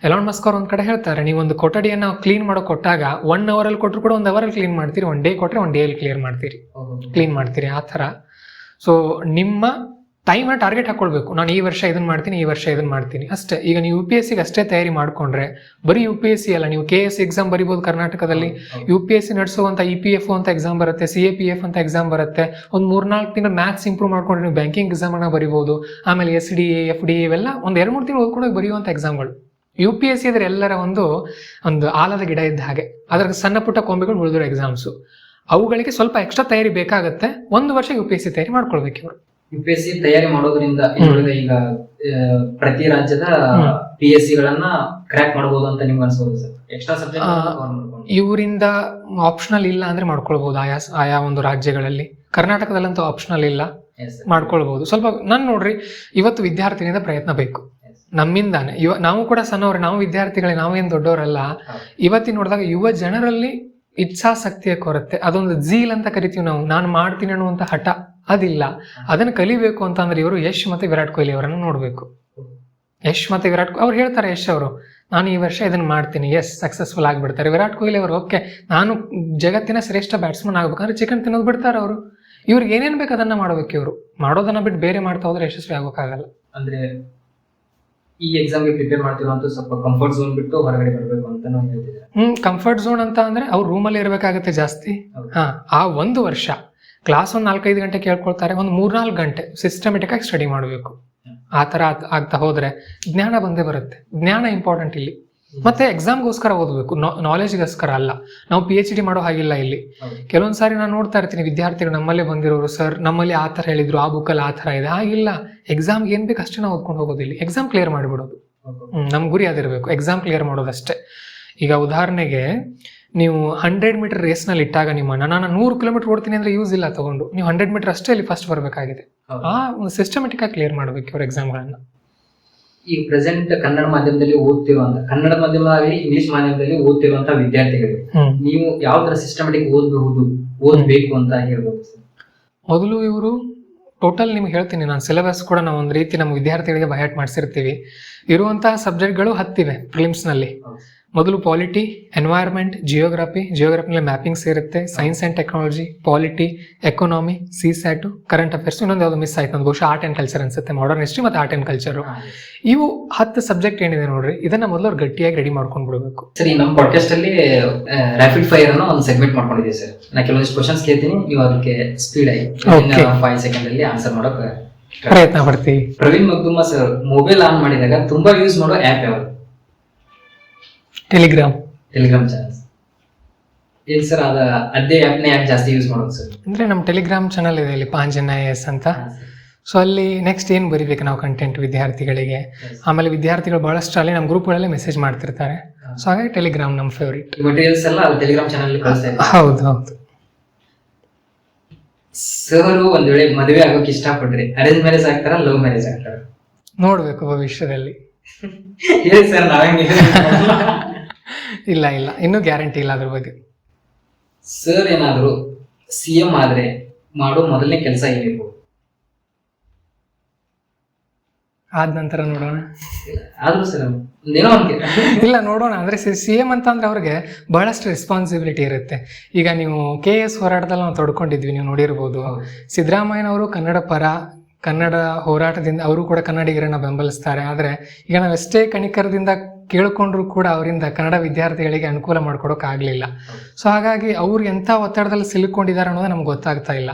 ಎಲಾನ್ ಮಸ್ಕ್ ಅವ್ರು ಒಂದ್ ಕಡೆ ಹೇಳ್ತಾರೆ, ನೀವೊಂದು ಕೊಠಡಿಯನ್ನು ಕ್ಲೀನ್ ಮಾಡೋ ಕೊಟ್ಟಾಗ 1 hour ಅಲ್ಲಿ ಕೊಟ್ಟರು ಕೂಡ 1 hour ಅಲ್ಲಿ ಕ್ಲೀನ್ ಮಾಡ್ತೀರಿ, 1 day ಕೊಟ್ಟರೆ 1 day ಅಲ್ಲಿ ಕ್ಲೀನ್ ಮಾಡ್ತೀರಿ ಆ ಥರ. ಸೊ ನಿಮ್ಮ ಟೈಮ್ನ ಟಾರ್ಗೆಟ್ ಹಾಕೊಳ್ಬೇಕು, ನಾನು ಈ ವರ್ಷ ಇದನ್ನ ಮಾಡ್ತೀನಿ, ಈ ವರ್ಷ ಇದನ್ನ ಮಾಡ್ತೀನಿ ಅಷ್ಟೇ. ಈಗ ನೀವು UPSCಗೆ ಅಷ್ಟೇ ತಯಾರಿ ಮಾಡ್ಕೊಂಡ್ರೆ, ಬರೀ UPSC ಅಲ್ಲ, ನೀವು KS ಎಕ್ಸಾಮ್ ಬರಿಬೋದು ಕರ್ನಾಟಕದಲ್ಲಿ. UPSC ನಡೆಸುವಂಥ EPF ಅಂತ ಎಕ್ಸಾಮ್ ಬರುತ್ತೆ, CAPF ಅಂತ ಎಕ್ಸಾಮ್ ಬರುತ್ತೆ. ಒಂದು 3-4 ತಿಂಗಳು ಮ್ಯಾಥ್ಸ್ ಇಂಪ್ರೂವ್ ಮಾಡ್ಕೊಂಡ್ರೆ ನೀವು ಬ್ಯಾಂಕಿಂಗ್ ಎಕ್ಸಾಮನ್ನು ಬರಿಬೋದು. ಆಮೇಲೆ SDA FDA ಇವೆಲ್ಲ ಒಂದು 2-3 ತಿಂಗಳು ಓದ್ಕೊಂಡೋಗಿ ಬರೆಯುವಂಥ ಎಕ್ಸಾಮ್ಗಳು. UPSC ಅಂದ್ರೆ ಎಲ್ಲರ ಒಂದು ಆಲದ ಗಿಡ ಇದ್ದ ಹಾಗೆ, ಅದರ ಸಣ್ಣ ಪುಟ್ಟ ಕೊಂಬೆಗಳು ಉಳಿದಿರೋ ಎಕ್ಸಾಮ್ಸು. ಅವುಗಳಿಗೆ ಸ್ವಲ್ಪ ಎಕ್ಸ್ಟ್ರಾ ತಯಾರಿ ಬೇಕಾಗುತ್ತೆ. 1 ವರ್ಷ UPSC ತಯಾರಿ ಮಾಡ್ಕೊಳ್ಬೇಕು ಇವರು. UPSC ತಯಾರಿ ಮಾಡೋದ್ರಿಂದ ಈಗ ಪ್ರತಿ ರಾಜ್ಯದ PSC ಗಳನ್ನ ಕ್ರ್ಯಾಕ್ ಮಾಡಬಹುದು ಅಂತ ನಿಮ್ಗೆ ಅನ್ಸಬಹುದು ಸರ್? ಎಕ್ಸ್ಟ್ರಾ ಸಬ್ಜೆಕ್ಟ್ ಇವರಿಂದ ಆಪ್ಷನಲ್ ಇಲ್ಲ ಅಂದ್ರೆ ಮಾಡ್ಕೊಳ್ಬಹುದು ಆಯಾ ಒಂದು ರಾಜ್ಯಗಳಲ್ಲಿ. ಕರ್ನಾಟಕದಲ್ಲಂತೂ ಆಪ್ಷನಲ್ ಇಲ್ಲ, ಮಾಡ್ಕೊಳ್ಬಹುದು. ಸ್ವಲ್ಪ ನಾನು ನೋಡ್ರಿ, ಇವತ್ತು ವಿದ್ಯಾರ್ಥಿನಿಂದ ಪ್ರಯತ್ನ ಬೇಕು ನಮ್ಮಿಂದಾನೆ. ನಾವು ಕೂಡ ಸಣ್ಣವ್ರೆ, ನಾವು ವಿದ್ಯಾರ್ಥಿಗಳೇ, ನಾವೇನ್ ದೊಡ್ಡವರಲ್ಲ. ಇವತ್ತಿನ ನೋಡಿದಾಗ ಯುವ ಜನರಲ್ಲಿ ಇಚ್ಛಾಶಕ್ತಿಯ ಕೊರತೆ, ಅದೊಂದು ಝೀಲ್ ಅಂತ ಕರಿತೀವಿ ನಾವು, ನಾನು ಮಾಡ್ತೀನಿ ಅನ್ನುವಂಥ ಹಠ ಅದಿಲ್ಲ. ಅದನ್ನು ಕಲಿಬೇಕು ಅಂತ ಅಂದ್ರೆ ಇವರು ಯಶ್ ಮತ್ತೆ ವಿರಾಟ್ ಕೊಹ್ಲಿ ಅವರನ್ನು ನೋಡ್ಬೇಕು. ಯಶ್ ಮತ್ತೆ ವಿರಾಟ್ ಅವ್ರು ಹೇಳ್ತಾರೆ, ಯಶ್ ಅವರು ನಾನು ಈ ವರ್ಷ ಇದನ್ನ ಮಾಡ್ತೀನಿ, ಸಕ್ಸಸ್ಫುಲ್ ಆಗಿಬಿಡ್ತಾರೆ. ವಿರಾಟ್ ಕೊಹ್ಲಿ ಅವರು ಓಕೆ ನಾನು ಜಗತ್ತಿನ ಶ್ರೇಷ್ಠ ಬ್ಯಾಟ್ಸ್ಮನ್ ಆಗ್ಬೇಕಂದ್ರೆ ಚಿಕನ್ ತಿನ್ನೋದು ಬಿಡ್ತಾರೆ ಅವರು. ಇವ್ರಿಗೆ ಏನೇನ್ ಬೇಕು ಅದನ್ನ ಮಾಡ್ಬೇಕು. ಇವರು ಮಾಡೋದನ್ನ ಬಿಟ್ಟು ಬೇರೆ ಮಾಡ್ತಾ ಹೋದ್ರೆ ಯಶಸ್ವಿ ಆಗೋಕ್ಕಾಗಲ್ಲ. ಅಂದ್ರೆ ಈ ಎಕ್ಸಾಮ್ಗೆ ಪ್ರಿಪೇರ್ ಮಾಡ್ತಿರುವಂತ ಸ್ವಲ್ಪ ಕಂಫರ್ಟ್ ಝೋನ್ ಬಿಟ್ಟು ಹೊರಗಡೆ ಬರಬೇಕು ಅಂತ ನಾವು ಹೇಳ್ತಿದ್ದೀವಿ. ಕಂಫರ್ಟ್ ಝೋನ್ ಅಂತ ಅಂದ್ರೆ ಅವ್ರು ರೂಮಲ್ಲಿ ಇರಬೇಕಾಗತ್ತೆ ಜಾಸ್ತಿ. ಆ 1 ವರ್ಷ ಕ್ಲಾಸ್ 4-5 ಗಂಟೆ ಕೇಳ್ಕೊಳ್ತಾರೆ, 3-4 ಗಂಟೆ ಸಿಸ್ಟಮೆಟಿಕ್ ಆಗಿ ಸ್ಟಡಿ ಮಾಡಬೇಕು. ಆ ಥರ ಆಗ್ತಾ ಹೋದ್ರೆ ಜ್ಞಾನ ಬಂದೇ ಬರುತ್ತೆ. ಜ್ಞಾನ ಇಂಪಾರ್ಟೆಂಟ್ ಇಲ್ಲಿ. ಮತ್ತೆ ಎಕ್ಸಾಮ್ಗೋಸ್ಕರ ಓದಬೇಕು, ನಾಲೆಜ್ಗೋಸ್ಕರ ಅಲ್ಲ. ನಾವು PhD ಮಾಡೋ ಹಾಗಿಲ್ಲ ಇಲ್ಲಿ. ಕೆಲವೊಂದು ಸಾರಿ ನಾನು ನೋಡ್ತಾ ಇರ್ತೀನಿ ವಿದ್ಯಾರ್ಥಿಗಳು ನಮ್ಮಲ್ಲೇ ಬಂದಿರೋರು, ಸರ್ ನಮ್ಮಲ್ಲಿ ಆ ಥರ ಹೇಳಿದ್ರು, ಆ ಬುಕ್ಕಲ್ಲಿ ಆ ಥರ ಇದೆ. ಹಾಗಿಲ್ಲ, ಎಕ್ಸಾಮ್ಗೆ ಏನ್ ಬೇಕು ಅಷ್ಟೇ ನಾವು ಓದ್ಕೊಂಡು ಹೋಗೋದಿಲ್ಲ, ಎಕ್ಸಾಮ್ ಕ್ಲಿಯರ್ ಮಾಡಿಬಿಡೋದು. ನಮ್ ಗುರಿ ಅದಿರಬೇಕು, ಎಕ್ಸಾಮ್ ಕ್ಲಿಯರ್ ಮಾಡೋದಷ್ಟೇ. ಈಗ ಉದಾಹರಣೆಗೆ ನೀವು 100 ಮೀಟರ್ ರೇಸ್ನಲ್ಲಿ ಇಟ್ಟಾಗ ನಿಮ್ಮನ್ನ, ನಾನು 100 ಕಿಲೋಮೀಟರ್ ಓಡ್ತೀನಿ ಅಂದ್ರೆ ಯೂಸ್ ಇಲ್ಲ ತಗೊಂಡು, ನೀವು 100 ಮೀಟರ್ ಅಷ್ಟೇ ಅಲ್ಲಿ ಫಸ್ಟ್ ಬರಬೇಕಾಗಿದೆ. ಆ ಒಂದು ಸಿಸ್ಟಮೆಟಿಕ್ ಆಗಿ ಕ್ಲಿಯರ್ ಮಾಡಬೇಕು ಇವ್ರ ಎಕ್ಸಾಮ್ಗಳನ್ನ. ಈಗ ಪ್ರೆಸೆಂಟ್ ಕನ್ನಡ ಮಾಧ್ಯಮದಲ್ಲಿ ಓದ್ತಿರುವಂತ, ಕನ್ನಡ ಮಾಧ್ಯಮದಲ್ಲಿ ಇಂಗ್ಲಿಷ್ ಮಾಧ್ಯಮದಲ್ಲಿ ಓದ್ತಿರುವಂತ ವಿದ್ಯಾರ್ಥಿಗಳಿಗೆ ನೀವು ಯಾವ ತರ ಸಿಸ್ಟಮೆಟಿಕ್ ಓದ್ಬೇಕು ಅಂತ ಹೇಳ್ಬೋದು ಸರ್? ಮೊದಲು ಇವರು ಟೋಟಲ್ ನಿಮ್ಗೆ ಹೇಳ್ತೀನಿ ನಾನು, ಸಿಲೆಬಸ್ ಕೂಡ ನಾವು ಒಂದು ರೀತಿ ನಮ್ಮ ವಿದ್ಯಾರ್ಥಿಗಳಿಗೆ ಬೈಹಾಟ್ ಮಾಡಿಸಿರ್ತೀವಿ. ಇರುವಂತಹ ಸಬ್ಜೆಕ್ಟ್ಗಳು 10 ಇವೆ ಪ್ರಿಲಿಮ್ಸ್ನಲ್ಲಿ. ಮೊದಲು ಪಾಲಿಟಿ, ಎನ್ವೈರ್ಮೆಂಟ್, ಜಿಯೋಗ್ರಫಿನಲ್ಲಿ ಮ್ಯಾಪಿಂಗ್ಸ್ ಇರುತ್ತೆ, science and technology, polity, economy, CSAT, current affairs, ಇನ್ನೊಂದು ಯಾವುದು ಮಿಸ್ ಆಯ್ತು, ಬಹುಶಃ ಆರ್ಟ್ ಆ್ಯಂಡ್ ಕಲ್ಚರ್ ಅನ್ಸುತ್ತೆ, ಮಾಡರ್ನ್ ಹಿಸ್ಟ್ರಿ ಮತ್ತು ಆರ್ಟ್ ಆ್ಯಂಡ್ ಕಲ್ಚರು. ಇವು 10 ಸಬ್ಜೆಕ್ಟ್ ಏನಿದೆ ನೋಡ್ರಿ, ಇದನ್ನ ಮೊದಲು ಅವ್ರು ಗಟ್ಟಿಯಾಗಿ ರೆಡಿ ಮಾಡ್ಕೊಂಡು ಬಿಡಬೇಕು. ಸರಿ, ನಮ್ಮ ಪಾಡ್ಕಾಸ್ಟ್ ಅಲ್ಲಿ ರ್ಯಾಪಿಡ್ ಫೈರ್ ಅನ್ನೋ ಒಂದು ಸೆಗ್ಮೆಂಟ್ ಮಾಡ್ಕೊಂಡಿದ್ದೀವಿ ಸರ್. ನಾನು ಕೆಲವೊಂದಿಷ್ಟು ಕ್ವಶನ್ಸ್ ಕೇಳ್ತೀನಿ, ನೀವು ಅದಕ್ಕೆ ಸ್ಪೀಡ್ ಆಗಿ 5 ಸೆಕೆಂಡ್ ಅಲ್ಲಿ ಆನ್ಸರ್ ಮಾಡೋಕೆ ಪ್ರಯತ್ನ ಪಡ್ತೀವಿ. Praveen Magdum sir mobile on ಮಾಡಿದಾಗ ತುಂಬಾ ಯೂಸ್ ಮಾಡೋ ಆ್ಯಪ್ ಯಾವುದು? Telegram channel. ಏನ್ ಸರ್ ಅದೇ ಆ್ಯಪ್ನ ಯಾಕೆ ಜಾಸ್ತಿ ಯೂಸ್ ಮಾಡೋದು ಸರ್? ಅಂದ್ರೆ ನಮ್ಮ ಟೆಲಿಗ್ರಾಮ್ ಚಾನಲ್ ಇದೆ ಇಲ್ಲಿ, ಪಾಂಜನ ಎಸ್ ಅಂತ. ಸೊ ಅಲ್ಲಿ ನೆಕ್ಸ್ಟ್ ಏನು ಬರಿಬೇಕು ನಾವು ಕಂಟೆಂಟ್ ವಿದ್ಯಾರ್ಥಿಗಳಿಗೆ, ಆಮೇಲೆ ವಿದ್ಯಾರ್ಥಿಗಳು ಬಹಳಷ್ಟು ಅಲ್ಲಿ ನಮ್ಮ ಗ್ರೂಪ್ಗಳಲ್ಲಿ ಮೆಸೇಜ್ ಮಾಡ್ತಿರ್ತಾರೆ. ಸೊ ಹಾಗಾಗಿ ಟೆಲಿಗ್ರಾಮ್ ನಮ್ಮ ಫೇವರಿಟ್. ಮೆಟೀರಿಯಲ್ಸ್ ಎಲ್ಲ ಟೆಲಿಗ್ರಾಮ್ ಚಾನಲ್ ಕಳಿಸ್ತಾ ಇದ್ದಾರೆ. ಹೌದು. ಸರ್ ಒಂದ್ ವೇಳೆ ಮದುವೆ ಆಗೋಕೆ ಇಷ್ಟಪಟ್ರೆ ಅರೇಂಜ್ ಮ್ಯಾರೇಜ್ ಆಗ್ತಾರ, ಲವ್ ಮ್ಯಾರೇಜ್ ಆಗ್ತಾರ? ನೋಡ್ಬೇಕು ಭವಿಷ್ಯದಲ್ಲಿ. ಹೇಳಿ ಸರ್, ನಾವೇನು ಇಲ್ಲ ಇನ್ನೂ ಗ್ಯಾರಂಟಿ ಇಲ್ಲ ಅದ್ರ ಬಗ್ಗೆ. ಸರ್ ಏನಾದ್ರು CM ಆದ್ರೆ ಮಾಡೋ ಮೊದಲನೇ ಕೆಲಸ ಏನಿರ್ಬೋದು? ಆದ ನಂತರ ನೋಡೋಣ. ಆದ್ರೂ ಸರ್ ಇಲ್ಲ ನೋಡೋಣ. ಅಂದ್ರೆ CM ಅಂತ ಅಂದ್ರೆ ಅವ್ರಿಗೆ ಬಹಳಷ್ಟು ರೆಸ್ಪಾನ್ಸಿಬಿಲಿಟಿ ಇರುತ್ತೆ. ಈಗ ನೀವು KS ಹೋರಾಟದಲ್ಲಿ ನಾವು ತೊಡ್ಕೊಂಡಿದ್ವಿ, ನೀವು ನೋಡಿರ್ಬೋದು. ಸಿದ್ದರಾಮಯ್ಯನವರು ಕನ್ನಡ ಹೋರಾಟದಿಂದ ಅವರು ಕೂಡ ಕನ್ನಡಿಗರನ್ನ ಬೆಂಬಲಿಸ್ತಾರೆ. ಆದರೆ ಈಗ ನಾವೆಷ್ಟೇ ಕಣಿಕರದಿಂದ ಕೇಳ್ಕೊಂಡ್ರು ಕೂಡ ಅವರಿಂದ ಕನ್ನಡ ವಿದ್ಯಾರ್ಥಿಗಳಿಗೆ ಅನುಕೂಲ ಮಾಡ್ಕೊಡೋಕೆ ಆಗಲಿಲ್ಲ. ಸೊ ಹಾಗಾಗಿ ಅವ್ರು ಎಂಥ ಒತ್ತಡದಲ್ಲಿ ಸಿಲುಕೊಂಡಿದ್ದಾರೆ ಅನ್ನೋದು ನಮ್ಗೆ ಗೊತ್ತಾಗ್ತಾ ಇಲ್ಲ.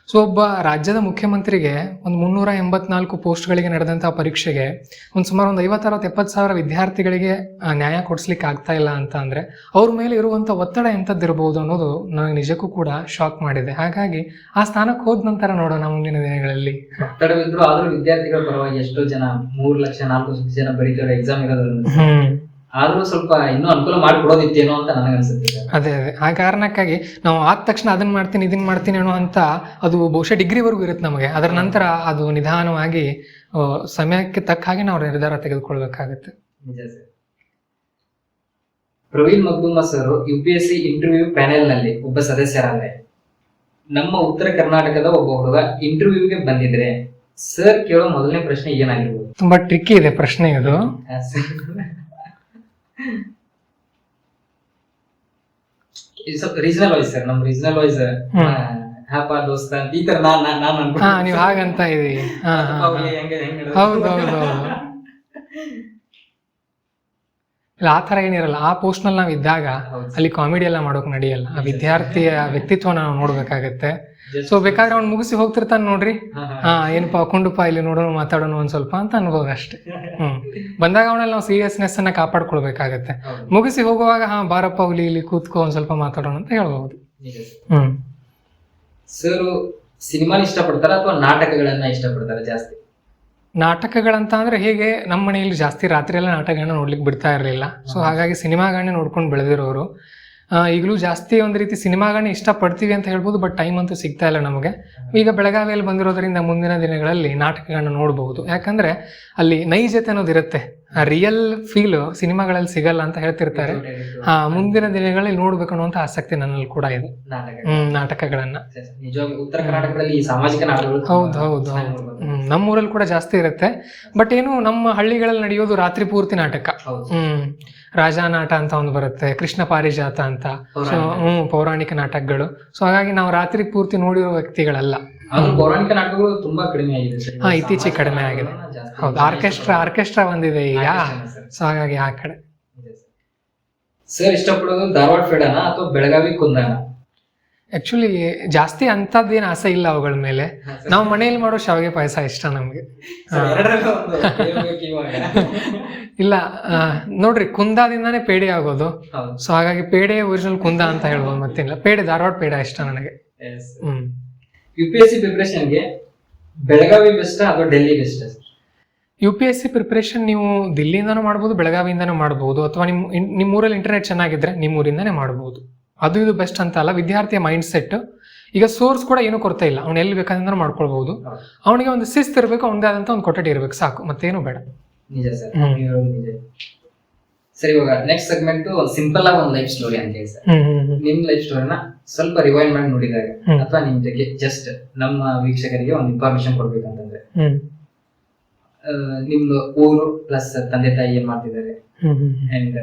ಸೊ ಒಬ್ಬ ರಾಜ್ಯದ ಮುಖ್ಯಮಂತ್ರಿಗೆ ಒಂದು 384 ಪೋಸ್ಟ್ಗಳಿಗೆ ನಡೆದಂಥ ಪರೀಕ್ಷೆಗೆ ಸುಮಾರು 50,000-70,000 ವಿದ್ಯಾರ್ಥಿಗಳಿಗೆ ನ್ಯಾಯ ಕೊಡಿಸ್ಲಿಕ್ಕೆ ಆಗ್ತಾ ಇಲ್ಲ ಅಂತ ಅಂದರೆ ಅವ್ರ ಮೇಲೆ ಇರುವಂಥ ಒತ್ತಡ ಎಂಥದ್ದಿರ್ಬೋದು ಅನ್ನೋದು ನನಗೆ ನಿಜಕ್ಕೂ ಕೂಡ ಶಾಕ್ ಮಾಡಿದೆ. ಹಾಗಾಗಿ ಆ ಸ್ಥಾನಕ್ಕೆ ಹೋದ ನಂತರ ನೋಡೋಣ ಮುಂದಿನ ದಿನಗಳಲ್ಲಿ. ಒತ್ತಡವಿದ್ರು ಆದ್ರೂ ವಿದ್ಯಾರ್ಥಿಗಳ ಪರವಾಗಿ ಎಷ್ಟೋ ಜನ 3 ಲಕ್ಷ 4 ಲಕ್ಷ ಜನ ಬರೀತಾರೆ ಎಕ್ಸಾಮ್ ಇರೋದ್ರಿಂದ ಆದ್ರೂ ಸ್ವಲ್ಪ ಇನ್ನೂ ಅನುಕೂಲ ಮಾಡಿಕೊಡೋದಿತ್ತೇನೋ ಅಂತ ನನಗೆ ಅನ್ಸುತ್ತೆ ಸರ್. ಅದೇ ಆ ಕಾರಣಕ್ಕಾಗಿ ನಾವು ಆದ ತಕ್ಷಣ ಅದನ್ನ ಮಾಡ್ತೀನಿ ಇದನ್ನ ಮಾಡ್ತೀನಿ ಅನ್ನೋ ಅಂತ ಅದು ಬಹುಶಃ ಡಿಗ್ರಿವರೆಗೂ ಇರುತ್ತೆ ನಮಗೆ. ಅದರ ನಂತರ ಅದು ನಿಧಾನವಾಗಿ ಸಮಯಕ್ಕೆ ತಕ್ಕ ಹಾಗೆ ನಾವು ನಿರ್ಧಾರ ತೆಗೆದುಕೊಳ್ಬೇಕಾಗತ್ತೆ. ನಿಜ sir. Praveen Magdum sir UPSC interview panel ನಲ್ಲಿ ಒಬ್ಬ ಸದಸ್ಯರಾದ್ರೆ, ನಮ್ಮ ಉತ್ತರ ಕರ್ನಾಟಕದ ಒಬ್ಬ ಹುಡುಗ ಇಂಟರ್ವ್ಯೂಗೆ ಬಂದಿದ್ರೆ ಸರ್ ಕೇಳೋ ಮೊದಲನೇ ಪ್ರಶ್ನೆ ಏನಾಗಿರ್ಬೋದು? ತುಂಬಾ ಟ್ರಿಕ್ಕಿ ಇದೆ ಪ್ರಶ್ನೆ ಇದು. ರೀಜನಲ್ ವೈಸ್ ಸರ್, ನಮ್ ರೀಜನಲ್ ವೈಸ್ ಹ್ಯಾಪ ದೋಸ್ತ ಈ ತರ ನಾನು ನೀವು ಹಾಗಂತ ಇದೀವಿ. ಹೌದು ಹೌದು ಹೌದು. ಇಲ್ಲ ಆ ಥರ ಏನಿರಲ್ಲ. ಆ ಪೋಸ್ಟ್ನಲ್ಲಿ ನಾವು ಇದ್ದಾಗ ಅಲ್ಲಿ ಕಾಮಿಡಿ ಎಲ್ಲ ಮಾಡೋಕೆ ನಡೆಯಲ್ಲ. ಆ ವಿದ್ಯಾರ್ಥಿಯ ವ್ಯಕ್ತಿತ್ವ ನಾವು ನೋಡ್ಬೇಕಾಗತ್ತೆ. ಸೊ ಬೇಕಾದ್ರೆ ಅವ್ನು ಮುಗಿಸಿ ಹೋಗ್ತಿರ್ತಾನೆ ನೋಡ್ರಿ, ಏನಪ್ಪಾ ಕೊಂಡುಪ್ಪ ಇಲ್ಲಿ ನೋಡೋಣ ಮಾತಾಡೋಣ ಒಂದ್ ಸ್ವಲ್ಪ ಅಂತ ಅನ್ಬೋದು ಅಷ್ಟೇ. ಬಂದಾಗ ಅವನಲ್ಲಿ ನಾವು ಸೀರಿಯಸ್ನೆಸ್ ಅನ್ನ ಕಾಪಾಡ್ಕೊಳ್ಬೇಕಾಗತ್ತೆ. ಮುಗಿಸಿ ಹೋಗುವಾಗ ಬಾರಪ್ಪ ಇಲ್ಲಿ ಕೂತ್ಕೋ ಒಂದ್ ಸ್ವಲ್ಪ ಮಾತಾಡೋಣ ಅಂತ ಹೇಳ್ಬಹುದು. ಸರ್ ಸಿನಿಮಾ ಇಷ್ಟಪಡ್ತಾರ ಅಥವಾ ನಾಟಕಗಳನ್ನ ಇಷ್ಟಪಡ್ತಾರ ಜಾಸ್ತಿ? ನಾಟಕಗಳಂತ ಅಂದ್ರೆ ಹೇಗೆ ನಮ್ಮ ಮನೆಯಲ್ಲಿ ಜಾಸ್ತಿ ರಾತ್ರಿ ಎಲ್ಲ ನಾಟಕಗಳನ್ನ ನೋಡ್ಲಿಕ್ಕೆ ಬಿಡ್ತಾ ಇರಲಿಲ್ಲ. ಸೊ ಹಾಗಾಗಿ ಸಿನಿಮಾಗಳನ್ನೇ ನೋಡ್ಕೊಂಡು ಬೆಳೆದಿರೋರು. ಈಗಲೂ ಜಾಸ್ತಿ ಒಂದು ರೀತಿ ಸಿನಿಮಾಗಳನ್ನ ಇಷ್ಟಪಡ್ತೀವಿ ಅಂತ ಹೇಳ್ಬೋದು, ಬಟ್ ಟೈಮ್ ಅಂತೂ ಸಿಗ್ತಾ ಇಲ್ಲ ನಮಗೆ. ಈಗ ಬೆಳಗಾವಿಯಲ್ಲಿ ಬಂದಿರೋದ್ರಿಂದ ಮುಂದಿನ ದಿನಗಳಲ್ಲಿ ನಾಟಕಗಳನ್ನ ನೋಡಬಹುದು. ಯಾಕಂದ್ರೆ ಅಲ್ಲಿ ನೈಜತೆ ಅನ್ನೋದು ಇರುತ್ತೆ. ರಿಯಲ್ ಫೀಲ್ ಸಿನಿಮಾಗಳಲ್ಲಿ ಸಿಗಲ್ಲ ಅಂತ ಹೇಳ್ತಿರ್ತಾರೆ. ಮುಂದಿನ ದಿನಗಳಲ್ಲಿ ನೋಡ್ಬೇಕು ಅನ್ನುವಂತ ಆಸಕ್ತಿ ನನ್ನಲ್ಲಿ ಕೂಡ ಇದೆ. ನಾಟಕಗಳನ್ನ ಉತ್ತರ ಕರ್ನಾಟಕದಲ್ಲಿ ಸಾಮಾಜಿಕ ನಾಟಕಗಳು ಹೌದು ಹೌದು ಹೌದು. ನಮ್ಮೂರಲ್ಲಿ ಕೂಡ ಜಾಸ್ತಿ ಇರುತ್ತೆ. ಬಟ್ ಏನು ನಮ್ಮ ಹಳ್ಳಿಗಳಲ್ಲಿ ನಡೆಯೋದು ರಾತ್ರಿ ಪೂರ್ತಿ ನಾಟಕ. ರಾಜಾನಾಟ ಅಂತ ಒಂದು ಬರುತ್ತೆ, ಕೃಷ್ಣ ಪಾರಿಜಾತ ಅಂತ. ಪೌರಾಣಿಕ ನಾಟಕಗಳು. ಸೊ ಹಾಗಾಗಿ ನಾವು ರಾತ್ರಿ ಪೂರ್ತಿ ನೋಡಿರೋ ವ್ಯಕ್ತಿಗಳಲ್ಲ. ಪೌರಾಣಿಕ ನಾಟಕಗಳು ತುಂಬಾ ಕಡಿಮೆ ಆಗಿದೆ. ಇತ್ತೀಚೆಗೆ ಕಡಿಮೆ ಆಗಿದೆ. ಹೌದು, ಆರ್ಕೆಸ್ಟ್ರಾ ಬಂದಿದೆ ಈಗ. ಸೊ ಹಾಗಾಗಿ ಆ ಕಡೆ. ಸರ್ ಇಷ್ಟಪಡೋದು ಧಾರವಾಡ ಫೇಡನ ಅಥವಾ ಬೆಳಗಾವಿ ಕುಂದನ? ಆಕ್ಚುಲಿ ಜಾಸ್ತಿ ಅಂತದ್ದೇನು ಆಸೆ ಇಲ್ಲ ಅವುಗಳ ಮೇಲೆ. ನಾವು ಮನೆಯಲ್ಲಿ ಮಾಡೋ ಶಾವಿಗೆ ಪಾಯಸ ಇಷ್ಟ ನಮ್ಗೆ. ಇಲ್ಲ ನೋಡ್ರಿ, ಕುಂದಾದಿಂದಾನೇ ಪೇಡೆ ಆಗೋದು. ಸೊ ಹಾಗಾಗಿ ಪೇಡೆ ಒರಿಜಿನಲ್ ಕುಂದ ಅಂತ ಹೇಳ್ಬೋದು, ಮತ್ತೇನಿಲ್ಲ. ಪೇಡೆ ಧಾರವಾಡ ಪೇಡ ಇಷ್ಟ ನನಗೆ. UPSC ಪ್ರಿಪರೇಷನ್ಗೆ ಬೆಳಗಾವಿ ಬೆಸ್ಟ್ ಅಥವಾ ಡೆಲ್ಲಿ ಬೆಸ್ಟ್? UPSC ಪ್ರಿಪರೇಷನ್ ನೀವು ದಿಲ್ಲಿಯಿಂದನೂ ಮಾಡ್ಬೋದು, ಬೆಳಗಾವಿಯಿಂದನೂ ಮಾಡ್ಬೋದು, ಅಥವಾ ನಿಮ್ಮ ಊರಲ್ಲಿ ಇಂಟರ್ನೆಟ್ ಚೆನ್ನಾಗಿದ್ರೆ ನಿಮ್ಮ ಊರಿಂದಾನೇ ಮಾಡ್ಬೋದು. ಅದು ಇದು ಬೆಸ್ಟ್ ಅಂತ ಅಲ್ಲ. ವಿದ್ಯಾರ್ಥಿಯ ಮೈಂಡ್ ಸೆಟ್ ಈಗ ಸೋರ್ಸ್ ಕೂಡ ಏನೂ ಕೊರತೆ ಇಲ್ಲ. ಅವ್ನು ಎಲ್ಲಿ ಬೇಕಾದ್ರೆ ಮಾಡ್ಕೊಳ್ಬಹುದು. ಅವನಿಗೆ ಒಂದು ಶಿಸ್ತು ಇರಬೇಕು, ಅವನದೇ ಆದಂತ ಒಂದು ಕೊಠಡಿ ಇರ್ಬೇಕು, ಸಾಕು, ಮತ್ತೇನು ಬೇಡ. ನಿಜ ಸರ್. ಸರಿ, ಇವಾಗ ನೆಕ್ಸ್ಟ್ ಸೆಗ್ಮೆಂಟ್ ಸಿಂಪಲ್ ಆಗಿ ಒಂದು ಲೈಫ್ ಸ್ಟೋರಿ ಅಂತ ಹೇಳಿ ಸರ್. ನಿಮ್ ಲೈಫ್ ಸ್ಟೋರಿನ ಸ್ವಲ್ಪ ರಿವೈಂಡ್ ಮಾಡಿ ನೋಡಿದಾಗ ಅಥವಾ ನಿಮ್ ಜೊತೆ ಜಸ್ಟ್ ನಮ್ಮ ವೀಕ್ಷಕರಿಗೆ ಒಂದು ಇನ್ಫಾರ್ಮೇಶನ್ ಕೊಡ್ಬೇಕಂತಂದ್ರೆ, ನಿಮ್ದು ಊರು ಪ್ಲಸ್ ತಂದೆ ತಾಯಿ ಏನ್ ಮಾಡ್ತಿದ್ದಾರೆ ಅಂಡ್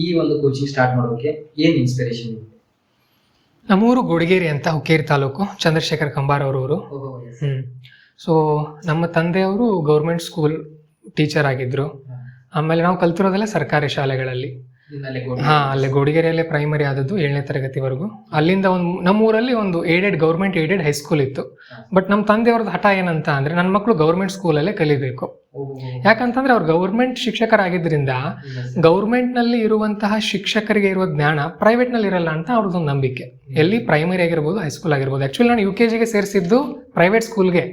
ಈ ಒಂದು ಕೋಚಿಂಗ್ ಸ್ಟಾರ್ಟ್ ಮಾಡೋಕೆ ಏನ್ ಇನ್ಸ್ಪಿರೇಷನ್ ಇದೆ? ನಮ್ಮೂರು ಗೋಡಿಗೇರಿ ಅಂತ, ಹುಕ್ಕೇರಿ ತಾಲೂಕು, ಚಂದ್ರಶೇಖರ್ ಕಂಬಾರ್ ಅವರವರು. ಸೊ ನಮ್ಮ ತಂದೆಯವರು ಗೌರ್ಮೆಂಟ್ ಸ್ಕೂಲ್ ಟೀಚರ್ ಆಗಿದ್ರು. ಆಮೇಲೆ ನಾವು ಕಲ್ತಿರೋದೆಲ್ಲ ಸರ್ಕಾರಿ ಶಾಲೆಗಳಲ್ಲಿ. ಅಲ್ಲೇ ಗೋಡಿಗೆರೆಯಲ್ಲೇ ಪ್ರೈಮರಿ ಆದದ್ದು 7ನೇ ತರಗತಿವರೆಗೂ. ಅಲ್ಲಿಂದ ನಮ್ಮೂರಲ್ಲಿ ಒಂದು ಗೌರ್ಮೆಂಟ್ ಏಡೆಡ್ ಹೈಸ್ಕೂಲ್ ಇತ್ತು. ಬಟ್ ನಮ್ಮ ತಂದೆಯವ್ರದ್ದು ಹಠ ಏನಂತ ಅಂದ್ರೆ ನನ್ನ ಮಕ್ಕಳು ಗೌರ್ಮೆಂಟ್ ಸ್ಕೂಲಲ್ಲೇ ಕಲಿಬೇಕು. ಯಾಕಂತಂದ್ರೆ ಅವ್ರು ಗೌರ್ಮೆಂಟ್ ಶಿಕ್ಷಕರಾಗಿದ್ರಿಂದ ಗೌರ್ಮೆಂಟ್ ನಲ್ಲಿ ಇರುವಂತಹ ಶಿಕ್ಷಕರಿಗೆ ಇರುವ ಜ್ಞಾನ ಪ್ರೈವೇಟ್ ನಲ್ಲಿ ಇರಲ್ಲ ಅಂತ ಅವ್ರದ್ದೊಂದು ನಂಬಿಕೆ. ಎಲ್ಲಿ ಪ್ರೈಮರಿ ಆಗಿರ್ಬೋದು, ಹೈಸ್ಕೂಲ್ ಆಗಿರ್ಬೋದು. ಆಕ್ಚುಲಿ ನಾನು UKG ಸೇರಿಸಿದ್ದು ಪ್ರೈವೇಟ್ ಸ್ಕೂಲ್ಗೆ.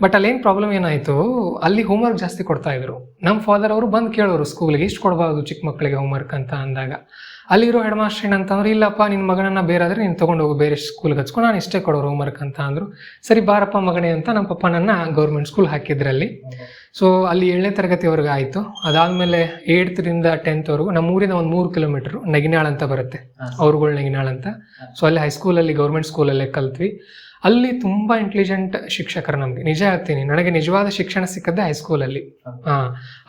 ಬಟ್ ಅಲ್ಲಿ ಏನ್ ಪ್ರಾಬ್ಲಮ್ ಏನಾಯ್ತು, ಅಲ್ಲಿ ಹೋಮ್ವರ್ಕ್ ಜಾಸ್ತಿ ಕೊಡ್ತಾ ಇದ್ರು. ನಮ್ಮ ಫಾದರ್ ಅವರು ಬಂದು ಕೇಳೋರು, ಸ್ಕೂಲ್ಗೆ ಇಷ್ಟು ಕೊಡಬಾರ್ದು ಚಿಕ್ಕ ಮಕ್ಕಳಿಗೆ ಹೋಮ್ವರ್ಕ್ ಅಂತ ಅಂದಾಗ, ಅಲ್ಲಿರೋ ಹೆಡ್ ಮಾಸ್ಟರ್ ಏನಂತಂದ್ರೆ, ಇಲ್ಲಪ್ಪ ನಿನ್ನ ಮಗನನ್ನ ಬೇರಾದ್ರೆ ನೀನು ತಗೊಂಡು ಹೋಗು, ಬೇರೆ ಸ್ಕೂಲ್ಗೆ ಹಚ್ಕೊಂಡು, ನಾನು ಇಷ್ಟೇ ಕೊಡೋರು ಹೋಮ್ವರ್ಕ್ ಅಂತ ಅಂದ್ರು. ಸರಿ ಬಾರಪ್ಪ ಮಗನೇ ಅಂತ ನಮ್ಮ ಪಪ್ಪ ನನ್ನ ಗೌರ್ಮೆಂಟ್ ಸ್ಕೂಲ್ ಹಾಕಿದ್ರಲ್ಲಿ. ಸೊ ಅಲ್ಲಿ 7ನೇ ತರಗತಿವರೆಗೂ ಆಯಿತು. ಅದಾದಮೇಲೆ 8th ರಿಂದ 10th ವರೆಗೂ ನಮ್ಮೂರಿಂದ ಒಂದು 3 ಕಿಲೋಮೀಟರ್ ನಗಿನಾಳ್ ಅಂತ ಬರುತ್ತೆ, ಅವ್ರುಗಳು ನಗಿನಾಳ್ ಅಂತ. ಸೊ ಅಲ್ಲಿ ಹೈಸ್ಕೂಲಲ್ಲಿ ಗೌರ್ಮೆಂಟ್ ಸ್ಕೂಲಲ್ಲೇ ಕಲ್ತ್ವಿ. ಅಲ್ಲಿ ತುಂಬಾ ಇಂಟೆಲಿಜೆಂಟ್ ಶಿಕ್ಷಕರು ನಮಗೆ. ನಿಜ ಹೇಳ್ತೀನಿ, ನನಗೆ ನಿಜವಾದ ಶಿಕ್ಷಣ ಸಿಕ್ಕದ್ದೇ ಹೈಸ್ಕೂಲಲ್ಲಿ.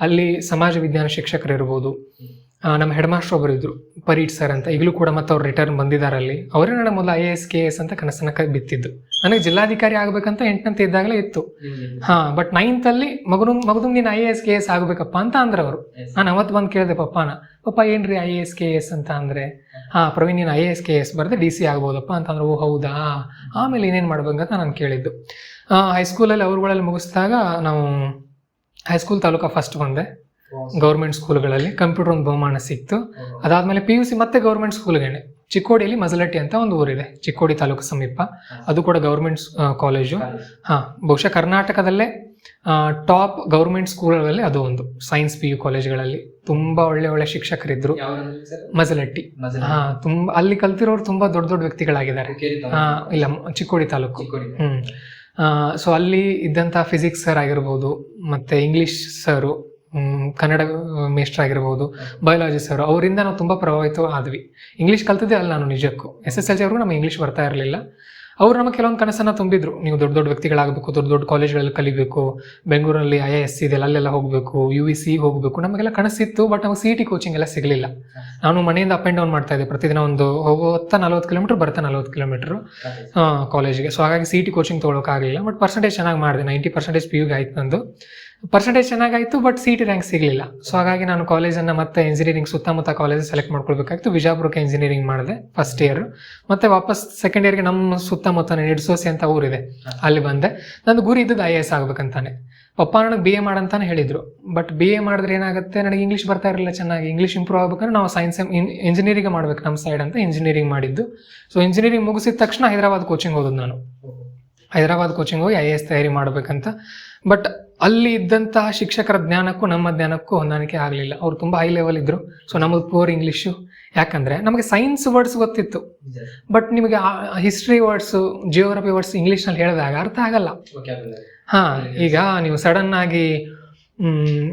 ಅಲ್ಲಿ ಸಮಾಜ ವಿಜ್ಞಾನ ಶಿಕ್ಷಕರು ಇರ್ಬೋದು. ನಮ್ಮ ಹೆಡ್ ಮಾಸ್ಟರ್ ಒಬ್ಬರು ಇದ್ರು, ಪರೀಟ್ ಸರ್ ಅಂತ, ಈಗಲೂ ಕೂಡ ಮತ್ತೆ ಅವ್ರು ರಿಟರ್ನ್ ಬಂದಿದ್ದಾರೆ ಅಲ್ಲಿ. ಅವರೇ ನನಗೆ ಮೊದಲು IAS KS ಅಂತ ಕನಸನ್ನ ಬಿತ್ತಿದ್ದು. ನನಗೆ ಜಿಲ್ಲಾಧಿಕಾರಿ ಆಗ್ಬೇಕಂತ 8ನೇ ಇದ್ದಾಗಲೇ ಇತ್ತು. ಬಟ್ 9th ಅಲ್ಲಿ ಮಗದು ನೀನು IAS KS ಆಗ್ಬೇಕಪ್ಪ ಅಂತ ಅಂದ್ರೆ ಅವರು. ನಾನು ಅವತ್ತು ಬಂದು ಕೇಳಿದೆ ಪಪ್ಪ ಏನ್ರಿ IAS KS ಅಂತ ಅಂದ್ರೆ, ಪ್ರವೀಣ್ ನೀನು IAS KS ಬರ್ದೆ DC ಆಗ್ಬೋದಪ್ಪ ಅಂತಂದ್ರೆ, ಓ ಹೌದಾ, ಆಮೇಲೆ ಏನೇನು ಮಾಡ್ಬೇಕಂತ ನಾನು ಕೇಳಿದ್ದು. ಹೈಸ್ಕೂಲಲ್ಲಿ ಅವ್ರುಗಳಲ್ಲಿ ಮುಗಿಸಿದಾಗ ನಾವು ಹೈಸ್ಕೂಲ್ ತಾಲೂಕಾ ಫಸ್ಟ್ ಬಂದೆ. ಗೌರ್ಮೆಂಟ್ ಸ್ಕೂಲ್ಗಳಲ್ಲಿ ಕಂಪ್ಯೂಟರ್ ಒಂದು ಬಹುಮಾನ ಸಿಕ್ತು. ಅದಾದ್ಮೇಲೆ PUC ಮತ್ತೆ ಗೌರ್ಮೆಂಟ್ ಸ್ಕೂಲ್ಗೇನೆ. ಚಿಕ್ಕೋಡಿಯಲ್ಲಿ ಮಜಲಟ್ಟಿ ಅಂತ ಒಂದು ಊರಿದೆ, ಚಿಕ್ಕೋಡಿ ತಾಲೂಕು ಸಮೀಪ. ಅದು ಕೂಡ ಗೌರ್ಮೆಂಟ್ ಕಾಲೇಜು. ಬಹುಶಃ ಕರ್ನಾಟಕದಲ್ಲೇ ಟಾಪ್ ಗೌರ್ಮೆಂಟ್ ಸ್ಕೂಲ್ಗಳಲ್ಲಿ ಅದು ಒಂದು ಸೈನ್ಸ್ PU ಕಾಲೇಜ್ಗಳಲ್ಲಿ ತುಂಬ ಒಳ್ಳೆ ಶಿಕ್ಷಕರಿದ್ರು. ಮಜಲಟ್ಟಿ. ತುಂಬ ಅಲ್ಲಿ ಕಲ್ತಿರೋರು ತುಂಬ ದೊಡ್ಡ ವ್ಯಕ್ತಿಗಳಾಗಿದ್ದಾರೆ. ಇಲ್ಲ, ಚಿಕ್ಕೋಡಿ ತಾಲೂಕು. ಸೊ ಅಲ್ಲಿ ಇದ್ದಂಥ ಫಿಸಿಕ್ಸ್ ಸರ್ ಆಗಿರ್ಬೋದು, ಮತ್ತು ಇಂಗ್ಲೀಷ್ ಸರು, ಕನ್ನಡ ಮೇಸ್ಟರ್ ಆಗಿರ್ಬೋದು, ಬಯಾಲಜಿ ಸರ್, ಅವರಿಂದ ನಾವು ತುಂಬ ಪ್ರಭಾವಿತ ಆದ್ವಿ. ಇಂಗ್ಲೀಷ್ ಕಲ್ತಿದ್ದೆ ಅಲ್ಲ ನಾನು ನಿಜಕ್ಕೂ. SSLC ಅವ್ರಿಗೂ ನಮಗೆ ಇಂಗ್ಲೀಷ್ ಬರ್ತಾ ಇರಲಿಲ್ಲ. ಅವ್ರು ನಮಗೆ ಕೆಲವೊಂದು ಕನಸನ್ನು ತುಂಬಿದ್ರು. ನೀವು ದೊಡ್ಡ ವ್ಯಕ್ತಿಗಳಾಗಬೇಕು, ದೊಡ್ಡ ಕಾಲೇಜ್ಗಳಲ್ಲಿ ಕಲಿಬೇಕು, ಬೆಂಗಳೂರಲ್ಲಿ IIS ಇದೆಲ್ಲ ಅಲ್ಲೆಲ್ಲ ಹೋಗಬೇಕು, UEC ಹೋಗಬೇಕು, ನಮಗೆಲ್ಲ ಕನಸಿತ್ತು. ಬಟ್ ನಮಗೆ CET ಕೋಚಿಂಗ್ ಎಲ್ಲ ಸಿಗಲಿಲ್ಲ. ನಾನು ಮನೆಯಿಂದ ಅಪ್ ಆ್ಯಂಡ್ ಡೌನ್ ಮಾಡ್ತಾ ಇದ್ದೆ ಪ್ರತಿದಿನ. ಒಂದು ಹೋಗುತ್ತಾ 40 ಕಿಲೋಮೀಟ್ರ್, ಬರ್ತಾ 40 ಕಿಲೋಮೀಟ್ರು ಕಾಲೇಜಿಗೆ. ಸೊ ಹಾಗಾಗಿ CET ಕೋಚಿಂಗ್ ತೊಗೊಳಕ್ಕಾಗಲಿಲ್ಲ. ಬಟ್ ಪರ್ಸೆಂಟೇಜ್ ಚೆನ್ನಾಗಿ ಮಾಡಿದೆ. 90% PU ಆಯ್ತು ನಂದು. ಪರ್ಸೆಂಟೇಜ್ ಚೆನ್ನಾಗಾಯಿತು, ಬಟ್ CET ರ್ಯಾಂಕ್ ಸಿಗಲಿಲ್ಲ. ಸೊ ಹಾಗಾಗಿ ನಾನು ಕಾಲೇಜನ್ನು ಮತ್ತೆ ಇಂಜಿನಿಯರಿಂಗ್ ಸುತ್ತಮುತ್ತ ಕಾಲೇಜ್ ಸೆಲೆಕ್ಟ್ ಮಾಡ್ಕೊಳ್ಬೇಕಾಗಿತ್ತು. ವಿಜಾಪುರಕ್ಕೆ ಇಂಜಿನಿಯರಿಂಗ್ ಮಾಡಿದೆ ಫಸ್ಟ್ ಇಯರ್. ಮತ್ತೆ ವಾಪಸ್ ಸೆಕೆಂಡ್ ಇಯರ್ಗೆ ನಮ್ಮ ಸುತ್ತಮುತ್ತ ನಿಡ್ಸೋಸಿ ಅಂತ ಊರಿದೆ, ಅಲ್ಲಿ ಬಂದೆ. ನಂದು ಗುರಿ ಇದ್ದದ್ದು IAS ಆಗ್ಬೇಕಂತಾನೆ. ಪಪ್ಪ ನನಗೆ BA ಮಾಡಂತಾನೆ ಹೇಳಿದ್ರು. ಬಟ್ BA ಮಾಡಿದ್ರೆ ಏನಾಗುತ್ತೆ, ನನಗೆ ಇಂಗ್ಲೀಷ್ ಬರ್ತಾ ಇರಲಿಲ್ಲ ಚೆನ್ನಾಗಿ. ಇಂಗ್ಲೀಷ್ ಇಂಪ್ರೂವ್ ಆಗ್ಬೇಕಂದ್ರೆ ನಾವು ಸೈನ್ಸ್ ಇಂಜಿನಿಯರಿಂಗ್ ಮಾಡ್ಬೇಕು ನಮ್ಮ ಸೈಡ್ ಅಂತ ಇಂಜಿನಿಯರಿಂಗ್ ಮಾಡಿದ್ದು. ಸೊ ಇಂಜಿನಿಯರಿಂಗ್ ಮುಗಿಸಿದ ತಕ್ಷಣ ಹೈದರಾಬಾದ್ ಕೋಚಿಂಗ್ ಹೋದದ್ದು ನಾನು. ಹೈದರಾಬಾದ್ ಕೋಚಿಂಗ್ ಹೋಗಿ IAS ತಯಾರಿ ಮಾಡಬೇಕಂತ. ಬಟ್ ಅಲ್ಲಿ ಇದ್ದಂತಹ ಶಿಕ್ಷಕರ ಜ್ಞಾನಕ್ಕೂ ನಮ್ಮ ಜ್ಞಾನಕ್ಕೂ ಹೊಂದಾಣಿಕೆ ಆಗಲಿಲ್ಲ. ಅವ್ರು ತುಂಬ ಹೈ ಲೆವೆಲ್ ಇದ್ದರು. ಸೊ ನಮಗೆ ಪೂರ್ ಇಂಗ್ಲೀಷು. ಯಾಕಂದರೆ ನಮಗೆ ಸೈನ್ಸ್ ವರ್ಡ್ಸ್ ಗೊತ್ತಿತ್ತು, ಬಟ್ ನಿಮಗೆ ಹಿಸ್ಟ್ರಿ ವರ್ಡ್ಸು, ಜಿಯೋಗ್ರಫಿ ವರ್ಡ್ಸ್ ಇಂಗ್ಲೀಷ್ನಲ್ಲಿ ಹೇಳಿದಾಗ ಅರ್ಥ ಆಗಲ್ಲ. ಈಗ ನೀವು ಸಡನ್ ಆಗಿ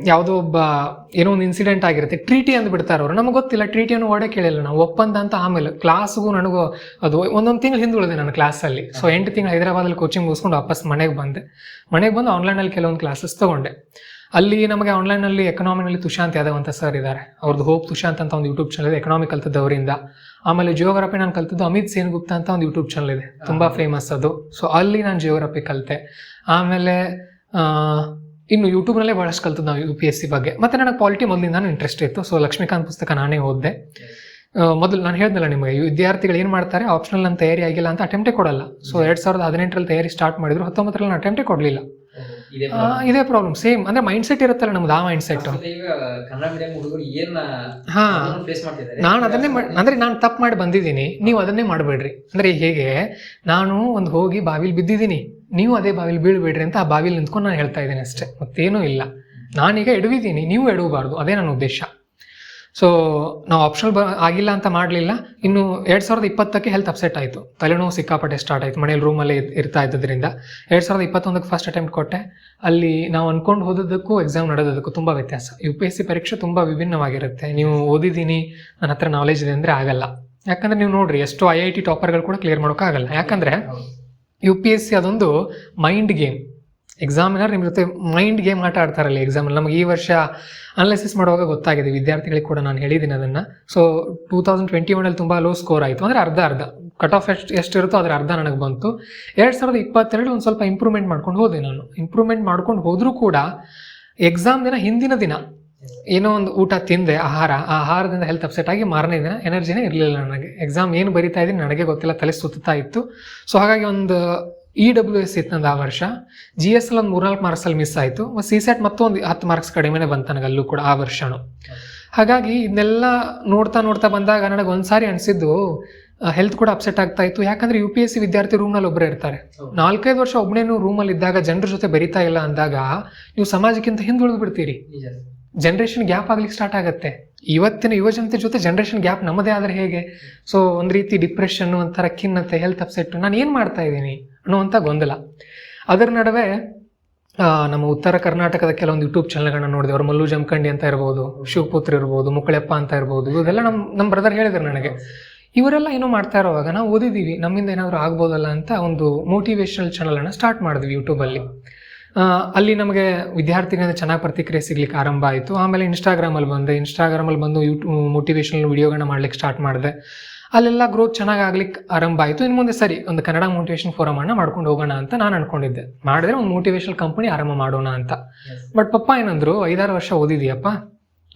ಯಾವುದೋ ಒಬ್ಬ ಏನೋ ಒಂದು ಇನ್ಸಿಡೆಂಟ್ ಆಗಿರುತ್ತೆ, ಟ್ರೀಟಿ ಅಂದು ಬಿಡ್ತಾರೆ ಅವರು. ನಮಗೆ ಗೊತ್ತಿಲ್ಲ, ಟ್ರೀಟಿಯನ್ನು ಓಡೇ ಕೇಳಿಲ್ಲ ನಾವು, ಒಪ್ಪಂದ ಅಂತ. ಆಮೇಲೆ ಕ್ಲಾಸ್ಗೂ ನನಗೂ ಅದು ಒಂದೊಂದು ತಿಂಗಳು ಹಿಂದುಳಿದೆ ನಾನು ಕ್ಲಾಸಲ್ಲಿ. ಸೊ 8 ತಿಂಗಳು ಹೈದರಾಬಾದಲ್ಲಿ ಕೋಚಿಂಗ್ ಮುಗಿಸ್ಕೊಂಡು ವಾಪಸ್ ಮನೆಗೆ ಬಂದು ಆನ್ಲೈನಲ್ಲಿ ಕೆಲವೊಂದು ಕ್ಲಾಸಸ್ ತೊಗೊಂಡೆ. ಅಲ್ಲಿ ನಮಗೆ ಆನ್ಲೈನಲ್ಲಿ ಎಕನಾಮಿನಲ್ಲಿ ತುಷಾಂತ್ ಯಾದವ್ ಅಂತ ಸರ್ ಇದ್ದಾರೆ. ಅವ್ರದ್ದು ಹೋಪ್ ತುಷಾಂತ್ ಅಂತ ಒಂದು ಯೂಟ್ಯೂಬ್ ಚಾನಲ್ ಇದೆ, ಎಕನಾಮಿ ಕಲ್ತದ್ದು ಅವರಿಂದ. ಆಮೇಲೆ ಜಿಯೋಗ್ರಫಿ ನಾನು ಕಲ್ತದ್ದು ಅಮಿತ್ ಸೇನ್ಗುಪ್ತಾ ಅಂತ ಒಂದು ಯೂಟ್ಯೂಬ್ ಚಾನಲ್ ಇದೆ, ತುಂಬ ಫೇಮಸ್ ಅದು. ಸೊ ಅಲ್ಲಿ ನಾನು ಜಿಯೋಗ್ರಫಿ ಕಲಿತೆ. ಆಮೇಲೆ ಇನ್ನು ಯೂಟ್ಯೂಬ್ನಲ್ಲೇ ಭಾಳಷ್ಟು ಕಲ್ತದ್ದು ನಾವು UPSC ಬಗ್ಗೆ. ಮತ್ತು ನನಗೆ ಪಾಲಿಟಿ ಮೊದಲಿಂದಾನು ಇಂಟ್ರೆಸ್ಟ್ ಇತ್ತು. ಸೊ ಲಕ್ಷ್ಮೀಕಾಂತ್ ಪುಸ್ತಕ ನಾನೇ ಓದಿದೆ. ಮೊದಲು ನಾನು ಹೇಳಿದ್ನಲ್ಲ ನಿಮಗೆ, ವಿದ್ಯಾರ್ಥಿಗಳು ಏನು ಮಾಡ್ತಾರೆ, ಆಪ್ಷನಲ್ ನನ್ನ ತಯಾರಿ ಆಗಿಲ್ಲ ಅಂತ ಅಟೆಂಪ್ಟೇ ಕೊಡಲ್ಲ. ಸೊ 2018ರಲ್ಲಿ ತಯಾರಿ ಸ್ಟಾರ್ಟ್ ಮಾಡಿದ್ರು, 19ರಲ್ಲಿ ನಾನು ಅಟೆಂಪ್ಟೇ ಕೊಡಲಿಲ್ಲ. ಇದೇ ಪ್ರಾಬ್ಲಮ್ ಸೇಮ್. ಅಂದರೆ ಮೈಂಡ್ ಸೆಟ್ ಇರುತ್ತಲ್ಲ ನಮ್ದು, ಆ ಮೈಂಡ್ ಸೆಟ್. ನಾನು ಅದನ್ನೇ ಅಂದರೆ ನಾನು ತಪ್ಪು ಮಾಡಿ ಬಂದಿದ್ದೀನಿ, ನೀವು ಅದನ್ನೇ ಮಾಡಬೇಡ್ರಿ. ಅಂದರೆ ಹೇಗೆ ನಾನು ಒಂದು ಹೋಗಿ ಬಾವಿಲಿ ಬಿದ್ದಿದ್ದೀನಿ, ನೀವು ಅದೇ ಬಾವಿಲಿ ಬೀಳ್ಬೇಡ್ರಿ ಅಂತ ಆ ಬಾವಿಲಿ ನಿಂತ್ಕೊಂಡು ನಾನು ಹೇಳ್ತಾ ಇದ್ದೀನಿ ಅಷ್ಟೇ, ಮತ್ತೇನೂ ಇಲ್ಲ. ನಾನೀಗ ಎಡವಿದ್ದೀನಿ, ನೀವು ಎಡವಬಾರ್ದು, ಅದೇ ನನ್ನ ಉದ್ದೇಶ. ಸೊ ನಾವು ಆಪ್ಷನಲ್ ಆಗಿಲ್ಲ ಅಂತ ಮಾಡಲಿಲ್ಲ. ಇನ್ನು 2020ಕ್ಕೆ ಹೆಲ್ತ್ ಅಪ್ಸೆಟ್ ಆಯಿತು, ತಲೆನೋವು ಸಿಕ್ಕಾಪಟ್ಟೆ ಸ್ಟಾರ್ಟ್ ಆಯಿತು. ಮನೇಲಿ ರೂಮಲ್ಲೇ ಇರ್ತಾ ಇದ್ದದ್ರಿಂದ 2021ಕ್ಕೆ ಫಸ್ಟ್ ಅಟೆಂಪ್ಟ್ ಕೊಟ್ಟೆ. ಅಲ್ಲಿ ನಾವು ಅಂದ್ಕೊಂಡು ಓದೋದಕ್ಕೂ ಎಕ್ಸಾಮ್ ನಡೆದೋದಕ್ಕೂ ತುಂಬ ವ್ಯತ್ಯಾಸ. UPSC ಪರೀಕ್ಷೆ ತುಂಬ ವಿಭಿನ್ನವಾಗಿರುತ್ತೆ. ನೀವು ಓದಿದ್ದೀನಿ, ನನ್ನ ಹತ್ರ ನಾಲೆಜ್ ಇದೆ ಅಂದರೆ ಆಗಲ್ಲ. ಯಾಕಂದರೆ ನೀವು ನೋಡ್ರಿ, ಎಷ್ಟೋ IIT ಟಾಪರ್ಗಳು ಕೂಡ ಕ್ಲಿಯರ್ ಮಾಡೋಕ್ಕಾಗಲ್ಲ. ಯಾಕಂದರೆ UPSC ಅದೊಂದು ಮೈಂಡ್ ಗೇಮ್. ಎಕ್ಸಾಮಿನರ್ ನಿಮ್ಮ ಜೊತೆ ಮೈಂಡ್ ಗೇಮ್ ಆಟ ಆಡ್ತಾರಲ್ಲ ಎಕ್ಸಾಮಲ್ಲಿ. ನಮಗೆ ಈ ವರ್ಷ ಅನಾಲಿಸಿಸ್ ಮಾಡುವಾಗ ಗೊತ್ತಾಗಿದೆ, ವಿದ್ಯಾರ್ಥಿಗಳಿಗೆ ಕೂಡ ನಾನು ಹೇಳಿದ್ದೀನಿ ಅದನ್ನು. ಸೊ 2021ರಲ್ಲಿ ತುಂಬ ಲೋ ಸ್ಕೋರ್ ಆಯಿತು, ಅಂದರೆ ಅರ್ಧ ಕಟ್ ಆಫ್ ಎಷ್ಟಿರುತ್ತೋ ಅದರ ಅರ್ಧ ನನಗೆ ಬಂತು. 2022 ಒಂದು ಸ್ವಲ್ಪ ಇಂಪ್ರೂವ್ಮೆಂಟ್ ಮಾಡ್ಕೊಂಡು ಹೋದೆ ನಾನು. ಇಂಪ್ರೂವ್ಮೆಂಟ್ ಮಾಡ್ಕೊಂಡು ಹೋದರೂ ಕೂಡ ಎಕ್ಸಾಮ್ ದಿನ ಹಿಂದಿನ ದಿನ ಏನೋ ಒಂದು ಊಟ ತಿಂದೆ, ಆಹಾರದಿಂದ ಹೆಲ್ತ್ ಅಪ್ಸೆಟ್ ಆಗಿ ಮಾರನೇ ದಿನ ಎನರ್ಜಿನೇ ಇರಲಿಲ್ಲ ನನಗೆ. ಎಕ್ಸಾಮ್ ಏನು ಬರಿತಾ ಇದ್ದೀನಿ ನನಗೆ ಗೊತ್ತಿಲ್ಲ, ತಲೆ ಸುತ್ತಾ ಇತ್ತು. ಸೊ ಹಾಗಾಗಿ ಒಂದು EWS ಇತ್ತು ನಂದು ಆ ವರ್ಷ. GSL ಒಂದು 3-4 ಮಾರ್ಕ್ಸಲ್ಲಿ ಮಿಸ್ ಆಯಿತು. CSAT ಮತ್ತೊಂದು 10 ಮಾರ್ಕ್ಸ್ ಕಡಿಮೆನೇ ಬಂತು ನನಗೆ ಅಲ್ಲೂ ಕೂಡ ಆ ವರ್ಷನೂ. ಹಾಗಾಗಿ ಇದನ್ನೆಲ್ಲ ನೋಡ್ತಾ ಬಂದಾಗ ನನಗೆ ಒಂದ್ಸಾರಿ ಅನಿಸಿದ್ದು, ಹೆಲ್ತ್ ಕೂಡ ಅಪ್ಸೆಟ್ ಆಗ್ತಾ ಇತ್ತು. ಯಾಕಂದರೆ UPSC ವಿದ್ಯಾರ್ಥಿ ರೂಮ್ನಲ್ಲಿ ಒಬ್ಬರೇ ಇರ್ತಾರೆ. 4-5 ವರ್ಷ ಒಬ್ಬನೇನು ರೂಮಲ್ಲಿ ಇದ್ದಾಗ ಜನರ ಜೊತೆ ಬೆರೀತಾ ಇಲ್ಲ ಅಂದಾಗ ನೀವು ಸಮಾಜಕ್ಕಿಂತ ಹಿಂದುಳಿದು ಬಿಡ್ತೀರಿ. ಜನ್ರೇಷನ್ ಗ್ಯಾಪ್ ಆಗ್ಲಿಕ್ಕೆ ಸ್ಟಾರ್ಟ್ ಆಗುತ್ತೆ. ಇವತ್ತಿನ ಯುವಜನತೆ ಜೊತೆ ಜನ್ರೇಷನ್ ಗ್ಯಾಪ್ ನಮ್ಮದೇ ಆದರೆ ಹೇಗೆ? ಸೊ ಒಂದು ರೀತಿ ಡಿಪ್ರೆಷನ್ನು, ಒಂಥರ ಖಿನ್ನತೆ, ಹೆಲ್ತ್ ಅಪ್ಸೆಟ್, ನಾನು ಏನು ಮಾಡ್ತಾ ಇದ್ದೀನಿ ಅನ್ನುವಂಥ ಗೊಂದಲ. ಅದರ ನಡುವೆ ನಮ್ಮ ಉತ್ತರ ಕರ್ನಾಟಕದ ಕೆಲವೊಂದು ಯೂಟ್ಯೂಬ್ ಚಾನಲ್ಗಳನ್ನ ನೋಡಿದೆ. ಅವರು ಮಲ್ಲು ಜಮಖಂಡಿ ಅಂತ ಇರ್ಬೋದು, ಶಿವಪುತ್ರ ಇರ್ಬೋದು, ಮುಕ್ಕಳೆಪ್ಪ ಅಂತ ಇರ್ಬೋದು, ಇದೆಲ್ಲ ನಮ್ಮ ಬ್ರದರ್ ಹೇಳಿದ್ರು ನನಗೆ. ಇವರೆಲ್ಲ ಏನೋ ಮಾಡ್ತಾ ಇರೋವಾಗ ನಾವು ಓದಿದ್ದೀವಿ, ನಮ್ಮಿಂದ ಏನಾದರೂ ಆಗ್ಬೋದಲ್ಲ ಅಂತ ಒಂದು ಮೋಟಿವೇಶನಲ್ ಚಾನಲನ್ನು ಸ್ಟಾರ್ಟ್ ಮಾಡಿದ್ವಿ ಯೂಟ್ಯೂಬಲ್ಲಿ. ಅಲ್ಲಿ ನಮಗೆ ವಿದ್ಯಾರ್ಥಿಗಳಿಂದ ಚೆನ್ನಾಗಿ ಪ್ರತಿಕ್ರಿಯೆ ಸಿಗ್ಲಿಕ್ಕೆ ಆರಂಭ ಆಯಿತು. ಆಮೇಲೆ ಇನ್ಸ್ಟಾಗ್ರಾಮಲ್ಲಿ ಬಂದು ಮೋಟಿವೇಶನಲ್ ವಿಡಿಯೋಗಳನ್ನ ಮಾಡ್ಲಿಕ್ಕೆ ಸ್ಟಾರ್ಟ್ ಮಾಡಿದೆ. ಅಲ್ಲೆಲ್ಲ ಗ್ರೋತ್ ಚೆನ್ನಾಗಿ ಆಗ್ಲಿಕ್ಕೆ ಆರಂಭ ಆಯಿತು. ಇನ್ನು ಮುಂದೆ ಸರಿ ಒಂದು ಕನ್ನಡ ಮೋಟಿವೇಶನ್ ಫೋರಮನ್ನು ಮಾಡ್ಕೊಂಡು ಹೋಗೋಣ ಅಂತ ನಾನು ಅನ್ಕೊಂಡಿದ್ದೆ. ಮಾಡಿದ್ರೆ ಒಂದು ಮೋಟಿವೇಶನಲ್ ಕಂಪನಿ ಆರಂಭ ಮಾಡೋಣ ಅಂತ. ಬಟ್ ಪಪ್ಪ ಏನಂದ್ರು, 5-6 ವರ್ಷ ಓದಿದೀಯಪ್ಪ,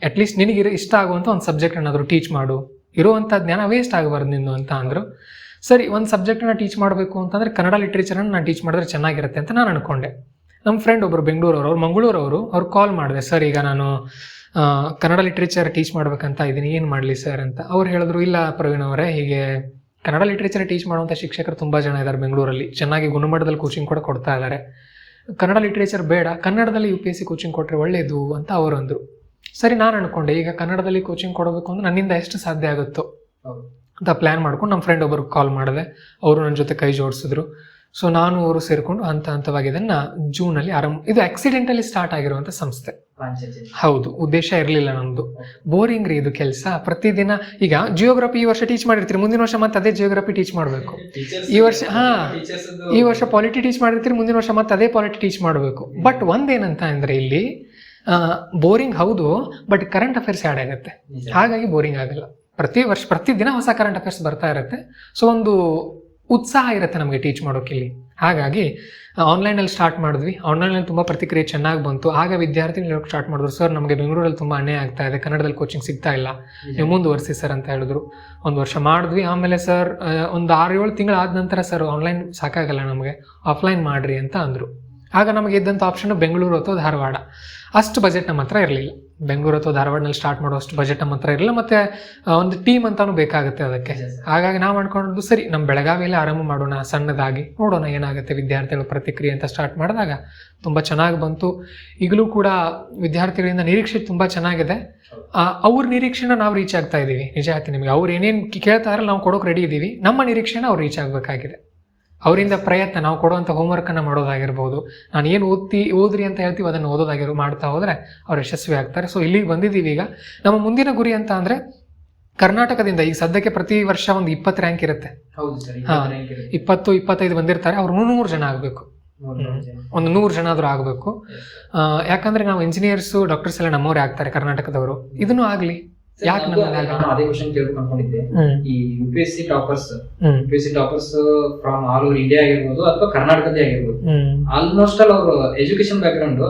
ಅಟ್ಲೀಸ್ಟ್ ನಿನಗೆ ಇಷ್ಟ ಆಗುವಂಥ ಒಂದು ಸಬ್ಜೆಕ್ಟ್ ಏನಾದರೂ ಟೀಚ್ ಮಾಡು, ಇರುವಂಥ ಜ್ಞಾನ ವೇಸ್ಟ್ ಆಗಬಾರ್ದು ನಿಂದು ಅಂತ ಅಂದರು. ಸರಿ, ಒಂದು ಸಬ್ಜೆಕ್ಟನ್ನು ಟೀಚ್ ಮಾಡಬೇಕು ಅಂತಂದರೆ ಕನ್ನಡ ಲಿಟ್ರೇಚರನ್ನು ನಾನು ಟೀಚ್ ಮಾಡಿದ್ರೆ ಚೆನ್ನಾಗಿರುತ್ತೆ ಅಂತ ನಾನು ಅನ್ಕೊಂಡೆ. ನಮ್ಮ ಫ್ರೆಂಡ್ ಒಬ್ಬರು ಬೆಂಗಳೂರವರು, ಅವ್ರು ಮಂಗಳೂರವರು, ಅವ್ರು ಕಾಲ್ ಮಾಡಿದೆ, ಸರ್ ಈಗ ನಾನು ಕನ್ನಡ ಲಿಟ್ರೇಚರ್ ಟೀಚ್ ಮಾಡ್ಬೇಕಂತ ಇದ್ದೀನಿ, ಏನು ಮಾಡಲಿ ಸರ್ ಅಂತ. ಅವ್ರು ಹೇಳಿದ್ರು, ಇಲ್ಲ ಪ್ರವೀಣ್ ಅವರೇ, ಹೀಗೆ ಕನ್ನಡ ಲಿಟ್ರೇಚರ್ ಟೀಚ್ ಮಾಡುವಂಥ ಶಿಕ್ಷಕರು ತುಂಬ ಜನ ಇದ್ದಾರೆ ಬೆಂಗಳೂರಲ್ಲಿ, ಚೆನ್ನಾಗಿ ಗುಣಮಟ್ಟದಲ್ಲಿ ಕೋಚಿಂಗ್ ಕೂಡ ಕೊಡ್ತಾ ಇದ್ದಾರೆ. ಕನ್ನಡ ಲಿಟ್ರೇಚರ್ ಬೇಡ, ಕನ್ನಡದಲ್ಲಿ UPSC ಕೋಚಿಂಗ್ ಕೊಟ್ಟರೆ ಒಳ್ಳೆಯದು ಅಂತ ಅವರು ಅಂದರು. ಸರಿ, ನಾನು ಅನ್ಕೊಂಡೆ ಈಗ ಕನ್ನಡದಲ್ಲಿ ಕೋಚಿಂಗ್ ಕೊಡಬೇಕು ಅಂದ್ರೆ ನನ್ನಿಂದ ಎಷ್ಟು ಸಾಧ್ಯ ಆಗುತ್ತೋ ಅಂತ ಪ್ಲ್ಯಾನ್ ಮಾಡ್ಕೊಂಡು ನಮ್ಮ ಫ್ರೆಂಡ್ ಒಬ್ಬರಿಗೆ ಕಾಲ್ ಮಾಡಿದೆ. ಅವರು ನನ್ನ ಜೊತೆ ಕೈ ಜೋಡಿಸಿದ್ರು. ಸೊ ನಾನು ಅವರು ಸೇರಿಕೊಂಡು ಹಂತವಾಗಿ ಇದನ್ನು ಜೂನಲ್ಲಿ ಇದು ಆಕ್ಸಿಡೆಂಟಲಿ ಸ್ಟಾರ್ಟ್ ಆಗಿರುವಂಥ ಸಂಸ್ಥೆ. ಹೌದು, ಉದ್ದೇಶ ಇರಲಿಲ್ಲ ನಮ್ಮದು. ಬೋರಿಂಗ್ ರೀ ಇದು ಕೆಲಸ. ಪ್ರತಿದಿನ ಈಗ ಜಿಯೋಗ್ರಫಿ ಈ ವರ್ಷ ಟೀಚ್ ಮಾಡಿರ್ತೀರಿ, ಮುಂದಿನ ವರ್ಷ ಮತ್ತೆ ಅದೇ ಜಿಯೋಗ್ರಫಿ ಟೀಚ್ ಮಾಡಬೇಕು. ಈ ವರ್ಷ ಪಾಲಿಟಿ ಟೀಚ್ ಮಾಡಿರ್ತೀರಿ, ಮುಂದಿನ ವರ್ಷ ಮತ್ತೆ ಅದೇ ಪಾಲಿಟಿ ಟೀಚ್ ಮಾಡಬೇಕು. ಬಟ್ ಒಂದೇನಂತ ಅಂದರೆ ಇಲ್ಲಿ ಬೋರಿಂಗ್ ಹೌದು, ಬಟ್ ಕರೆಂಟ್ ಅಫೇರ್ಸ್ ಆ್ಯಡ್ ಆಗುತ್ತೆ, ಹಾಗಾಗಿ ಬೋರಿಂಗ್ ಆಗಲ್ಲ. ಪ್ರತಿದಿನ ಹೊಸ ಕರೆಂಟ್ ಅಫೇರ್ಸ್ ಬರ್ತಾ ಇರುತ್ತೆ. ಸೊ ಒಂದು ಉತ್ಸಾಹ ಇರುತ್ತೆ ನಮಗೆ ಟೀಚ್ ಮಾಡೋಕೆ ಇಲ್ಲಿ. ಹಾಗಾಗಿ ಆನ್ಲೈನಲ್ಲಿ ಸ್ಟಾರ್ಟ್ ಮಾಡಿದ್ವಿ. ಆನ್ಲೈನಲ್ಲಿ ತುಂಬ ಪ್ರತಿಕ್ರಿಯೆ ಚೆನ್ನಾಗಿ ಬಂತು. ಆಗ ವಿದ್ಯಾರ್ಥಿಗಳು ಹೇಳೋಕೆ ಸ್ಟಾರ್ಟ್ ಮಾಡಿದ್ರು, ಸರ್ ನಮಗೆ ಬೆಂಗಳೂರಲ್ಲಿ ತುಂಬ ಅನ್ಯಾಯ ಆಗ್ತಾ ಇದೆ, ಕನ್ನಡದಲ್ಲಿ ಕೋಚಿಂಗ್ ಸಿಗ್ತಾ ಇಲ್ಲ, ನೀವು ಮುಂದುವರಿಸಿ ಸರ್ ಅಂತ ಹೇಳಿದ್ರು. ಒಂದು ವರ್ಷ ಮಾಡಿದ್ವಿ. ಆಮೇಲೆ ಸರ್ ಒಂದು 6-7 ತಿಂಗಳು ಆದ ನಂತರ ಸರ್ ಆನ್ಲೈನ್ ಸಾಕಾಗಲ್ಲ ನಮಗೆ, ಆಫ್ಲೈನ್ ಮಾಡಿರಿ ಅಂತ ಅಂದರು. ಆಗ ನಮಗೆ ಇದ್ದಂಥ ಆಪ್ಷನ್ ಬೆಂಗಳೂರು ಅಥವಾ ಧಾರವಾಡ. ಅಷ್ಟು ಬಜೆಟ್ ನಮ್ಮ ಹತ್ರ ಇರಲಿಲ್ಲ. ಬೆಂಗಳೂರು ಅಥವಾ ಧಾರವಾಡನಲ್ಲಿ ಸ್ಟಾರ್ಟ್ ಮಾಡೋ ಅಷ್ಟು ಬಜೆಟ್ ನಮ್ಮ ಹತ್ರ ಇರಲಿಲ್ಲ. ಮತ್ತು ಒಂದು ಟೀಮ್ ಅಂತಾನು ಬೇಕಾಗುತ್ತೆ ಅದಕ್ಕೆ. ಹಾಗಾಗಿ ನಾವು ಮಾಡ್ಕೊಂಡು ಸರಿ ನಮ್ಮ ಬೆಳಗಾವಿಯಲ್ಲಿ ಆರಂಭ ಮಾಡೋಣ, ಸಣ್ಣದಾಗಿ ನೋಡೋಣ ಏನಾಗುತ್ತೆ ವಿದ್ಯಾರ್ಥಿಗಳ ಪ್ರತಿಕ್ರಿಯೆ ಅಂತ ಸ್ಟಾರ್ಟ್ ಮಾಡಿದಾಗ ತುಂಬ ಚೆನ್ನಾಗಿ ಬಂತು. ಈಗಲೂ ಕೂಡ ವಿದ್ಯಾರ್ಥಿಗಳಿಂದ ನಿರೀಕ್ಷೆ ತುಂಬ ಚೆನ್ನಾಗಿದೆ. ಅವ್ರ ನಿರೀಕ್ಷೆನ ನಾವು ರೀಚ್ ಆಗ್ತಾ ಇದ್ದೀವಿ. ನಿಜ ಹೇಳ್ತೀನಿ ನಿಮಗೆ, ಅವ್ರು ಏನೇನು ಕೇಳ್ತಾರಲ್ಲ ನಾವು ಕೊಡೋಕೆ ರೆಡಿ ಇದ್ದೀವಿ. ನಮ್ಮ ನಿರೀಕ್ಷೆನ ಅವ್ರು ರೀಚ್ ಆಗಬೇಕಾಗಿದೆ. ಅವರಿಂದ ಪ್ರಯತ್ನ, ನಾವು ಕೊಡುವಂಥ ಹೋಮ್ವರ್ಕನ್ನು ಮಾಡೋದಾಗಿರ್ಬೋದು, ನಾನು ಏನು ಓದ್ರಿ ಅಂತ ಹೇಳ್ತೀವಿ ಅದನ್ನು ಮಾಡ್ತಾ ಹೋದರೆ ಅವ್ರು ಯಶಸ್ವಿ ಆಗ್ತಾರೆ. ಸೊ ಇಲ್ಲಿಗೆ ಬಂದಿದ್ದೀವಿ. ಈಗ ನಮ್ಮ ಮುಂದಿನ ಗುರಿ ಅಂತ ಅಂದರೆ ಕರ್ನಾಟಕದಿಂದ ಈಗ ಸದ್ಯಕ್ಕೆ ಪ್ರತಿ ವರ್ಷ ಒಂದು 20 ರ್ಯಾಂಕ್ ಇರುತ್ತೆ. 20-25 ಬಂದಿರ್ತಾರೆ. ಅವ್ರು 100 ಜನ ಆಗಬೇಕು, ಒಂದು 100 ಜನ ಆದರೂ ಆಗಬೇಕು. ಯಾಕಂದರೆ ನಾವು ಇಂಜಿನಿಯರ್ಸು, ಡಾಕ್ಟರ್ಸ್ ಎಲ್ಲ ನಮ್ಮವರೇ ಆಗ್ತಾರೆ ಕರ್ನಾಟಕದವರು. ಇದನ್ನು ಆಗಲಿ. ಯಾಕೆ ಅದೇ ಕ್ವಶನ್ ಕೇಳ್ಬೇಕು ಅನ್ಕೊಂಡಿದ್ದೆ. ಈ UPSC toppers from all over India ಆಗಿರ್ಬೋದು ಅಥವಾ ಕರ್ನಾಟಕದೇ ಆಗಿರ್ಬೋದು, ಆಲ್ಮೋಸ್ಟ್ ಆಲ್ ಅವರು ಎಜುಕೇಶನ್ ಬ್ಯಾಕ್ ಗ್ರೌಂಡ್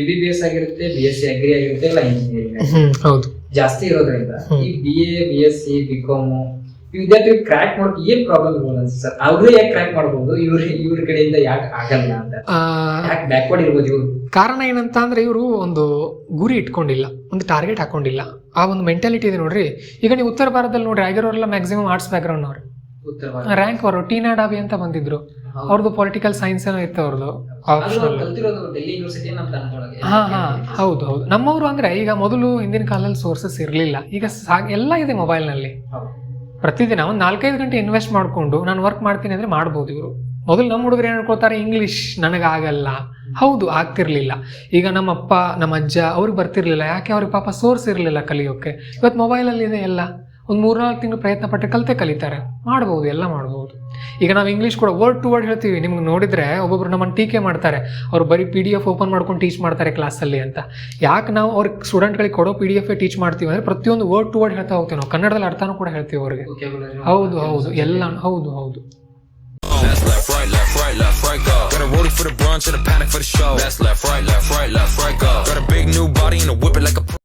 MBBS ಆಗಿರುತ್ತೆ, BSc ಅಗ್ರಿ ಆಗಿರುತ್ತೆ, ಇಲ್ಲ ಇಂಜಿನಿಯರಿಂಗ್ ಹೌದು ಜಾಸ್ತಿ ಇರೋದ್ರಿಂದ ಈ BA BSc BCom ಈ ವಿದ್ಯಾರ್ಥಿಗಳು ಕ್ರ್ಯಾಕ್ ಮಾಡೋಕೆ ಏನ್ ಪ್ರಾಬ್ಲಮ್ ಇರ್ಬೋದು ಅನ್ಸುತ್ತೆ ಸರ್? ಅವ್ರೇ ಯಾಕೆ ಕ್ರ್ಯಾಕ್ ಮಾಡಬಹುದು, ಇವ್ರ ಕಡೆಯಿಂದ ಯಾಕೆ ಆಗಲ್ಲ ಅಂತ, ಯಾಕೆ ಬ್ಯಾಕ್ವರ್ಡ್ ಇರ್ಬೋದು ಇವ್ರು? ಕಾರಣ ಏನಂತ ಅಂದ್ರೆ ಇವರು ಒಂದು ಗುರಿ ಇಟ್ಕೊಂಡಿಲ್ಲ, ಒಂದು ಟಾರ್ಗೆಟ್ ಹಾಕೊಂಡಿಲ್ಲ. ಆ ಒಂದು ಮೆಂಟಾಲಿಟಿ ಇದೆ ನೋಡ್ರಿ. ಈಗ ನೀವು ಉತ್ತರ ಭಾರತದಲ್ಲಿ ನೋಡ್ರಿ, ಆಗಿರೋರೆಲ್ಲ ಮ್ಯಾಕ್ಸಿಮಮ್ ಆರ್ಟ್ಸ್ ಬ್ಯಾಕ್ ಗ್ರೌಂಡ್ ಅವ್ರು. ರ್ಯಾಂಕ್ ಅವರು ಟೀನಾ ಡಾಬಿ ಅಂತ ಬಂದಿದ್ರು, ಅವ್ರದ್ದು ಪೊಲಿಟಿಕಲ್ ಸೈನ್ಸ್ ಏನೋ ಇತ್ತು ಅವ್ರದ್ದು ಆಪ್ಷನಲ್. ಹೌದು. ನಮ್ಮವರು ಅಂದ್ರೆ ಈಗ ಮೊದಲು ಹಿಂದಿನ ಕಾಲದಲ್ಲಿ ಸೋರ್ಸಸ್ ಇರಲಿಲ್ಲ, ಈಗ ಎಲ್ಲ ಇದೆ ಮೊಬೈಲ್ನಲ್ಲಿ. ಪ್ರತಿದಿನ ಒಂದು 4-5 ಗಂಟೆ ಇನ್ವೆಸ್ಟ್ ಮಾಡಿಕೊಂಡು ನಾನು ವರ್ಕ್ ಮಾಡ್ತೀನಿ ಅಂದರೆ ಮಾಡ್ಬೋದು ಇವರು. ಮೊದಲು ನಮ್ಮ ಹುಡುಗರು ಏನು ಅನ್ಕೊಳ್ತಾರೆ, ಇಂಗ್ಲೀಷ್ ನನಗಾಗಲ್ಲ. ಹೌದು, ಆಗ್ತಿರ್ಲಿಲ್ಲ. ಈಗ ನಮ್ಮ ಅಪ್ಪ ನಮ್ಮ ಅಜ್ಜ ಅವ್ರಿಗೆ ಬರ್ತಿರ್ಲಿಲ್ಲ, ಯಾಕೆ ಅವ್ರಿಗೆ ಪಾಪ ಸೋರ್ಸ್ ಇರಲಿಲ್ಲ ಕಲಿಯೋಕ್ಕೆ. ಇವತ್ತು ಮೊಬೈಲಲ್ಲಿ ಇದೆ ಎಲ್ಲ. ಒಂದು 3-4 ತಿಂಗಳು ಪ್ರಯತ್ನ ಪಟ್ಟೆ ಕಲಿತಾರೆ, ಮಾಡ್ಬೋದು, ಎಲ್ಲ ಮಾಡ್ಬೋದು. ಈಗ ನಾವು ಇಂಗ್ಲೀಷ್ ಕೂಡ ವರ್ಡ್ ಟು ವರ್ಡ್ ಹೇಳ್ತೀವಿ. ನಿಮ್ಗೆ ನೋಡಿದರೆ ಒಬ್ಬೊಬ್ರು ನಮ್ಮನ್ನು ಟೀಕೆ ಮಾಡ್ತಾರೆ, ಅವ್ರು ಬರೀ PDF ಓಪನ್ ಮಾಡ್ಕೊಂಡು ಟೀಚ್ ಮಾಡ್ತಾರೆ ಕ್ಲಾಸಲ್ಲಿ ಅಂತ. ಯಾಕೆ ನಾವು ಅವ್ರ ಸ್ಟೂಡೆಂಟ್ಗಳಿಗೆ ಕೊಡೋ PDF ಟೀಚ್ ಮಾಡ್ತೀವಿ ಅಂದರೆ ಪ್ರತಿಯೊಂದು ವರ್ಡ್ ಟು ವರ್ಡ್ ಹೇಳ್ತಾ ಹೋಗ್ತೀವಿ ನಾವು. ಕನ್ನಡದಲ್ಲಿ ಅರ್ಥನೂ ಕೂಡ ಹೇಳ್ತೀವಿ ಅವ್ರಿಗೆ. ಹೌದು ಎಲ್ಲ ಹೌದು. That's left, right, go. Got a rollie for the brunch and a panic for the show. That's left, right, go. Got a big new body and a whip it like a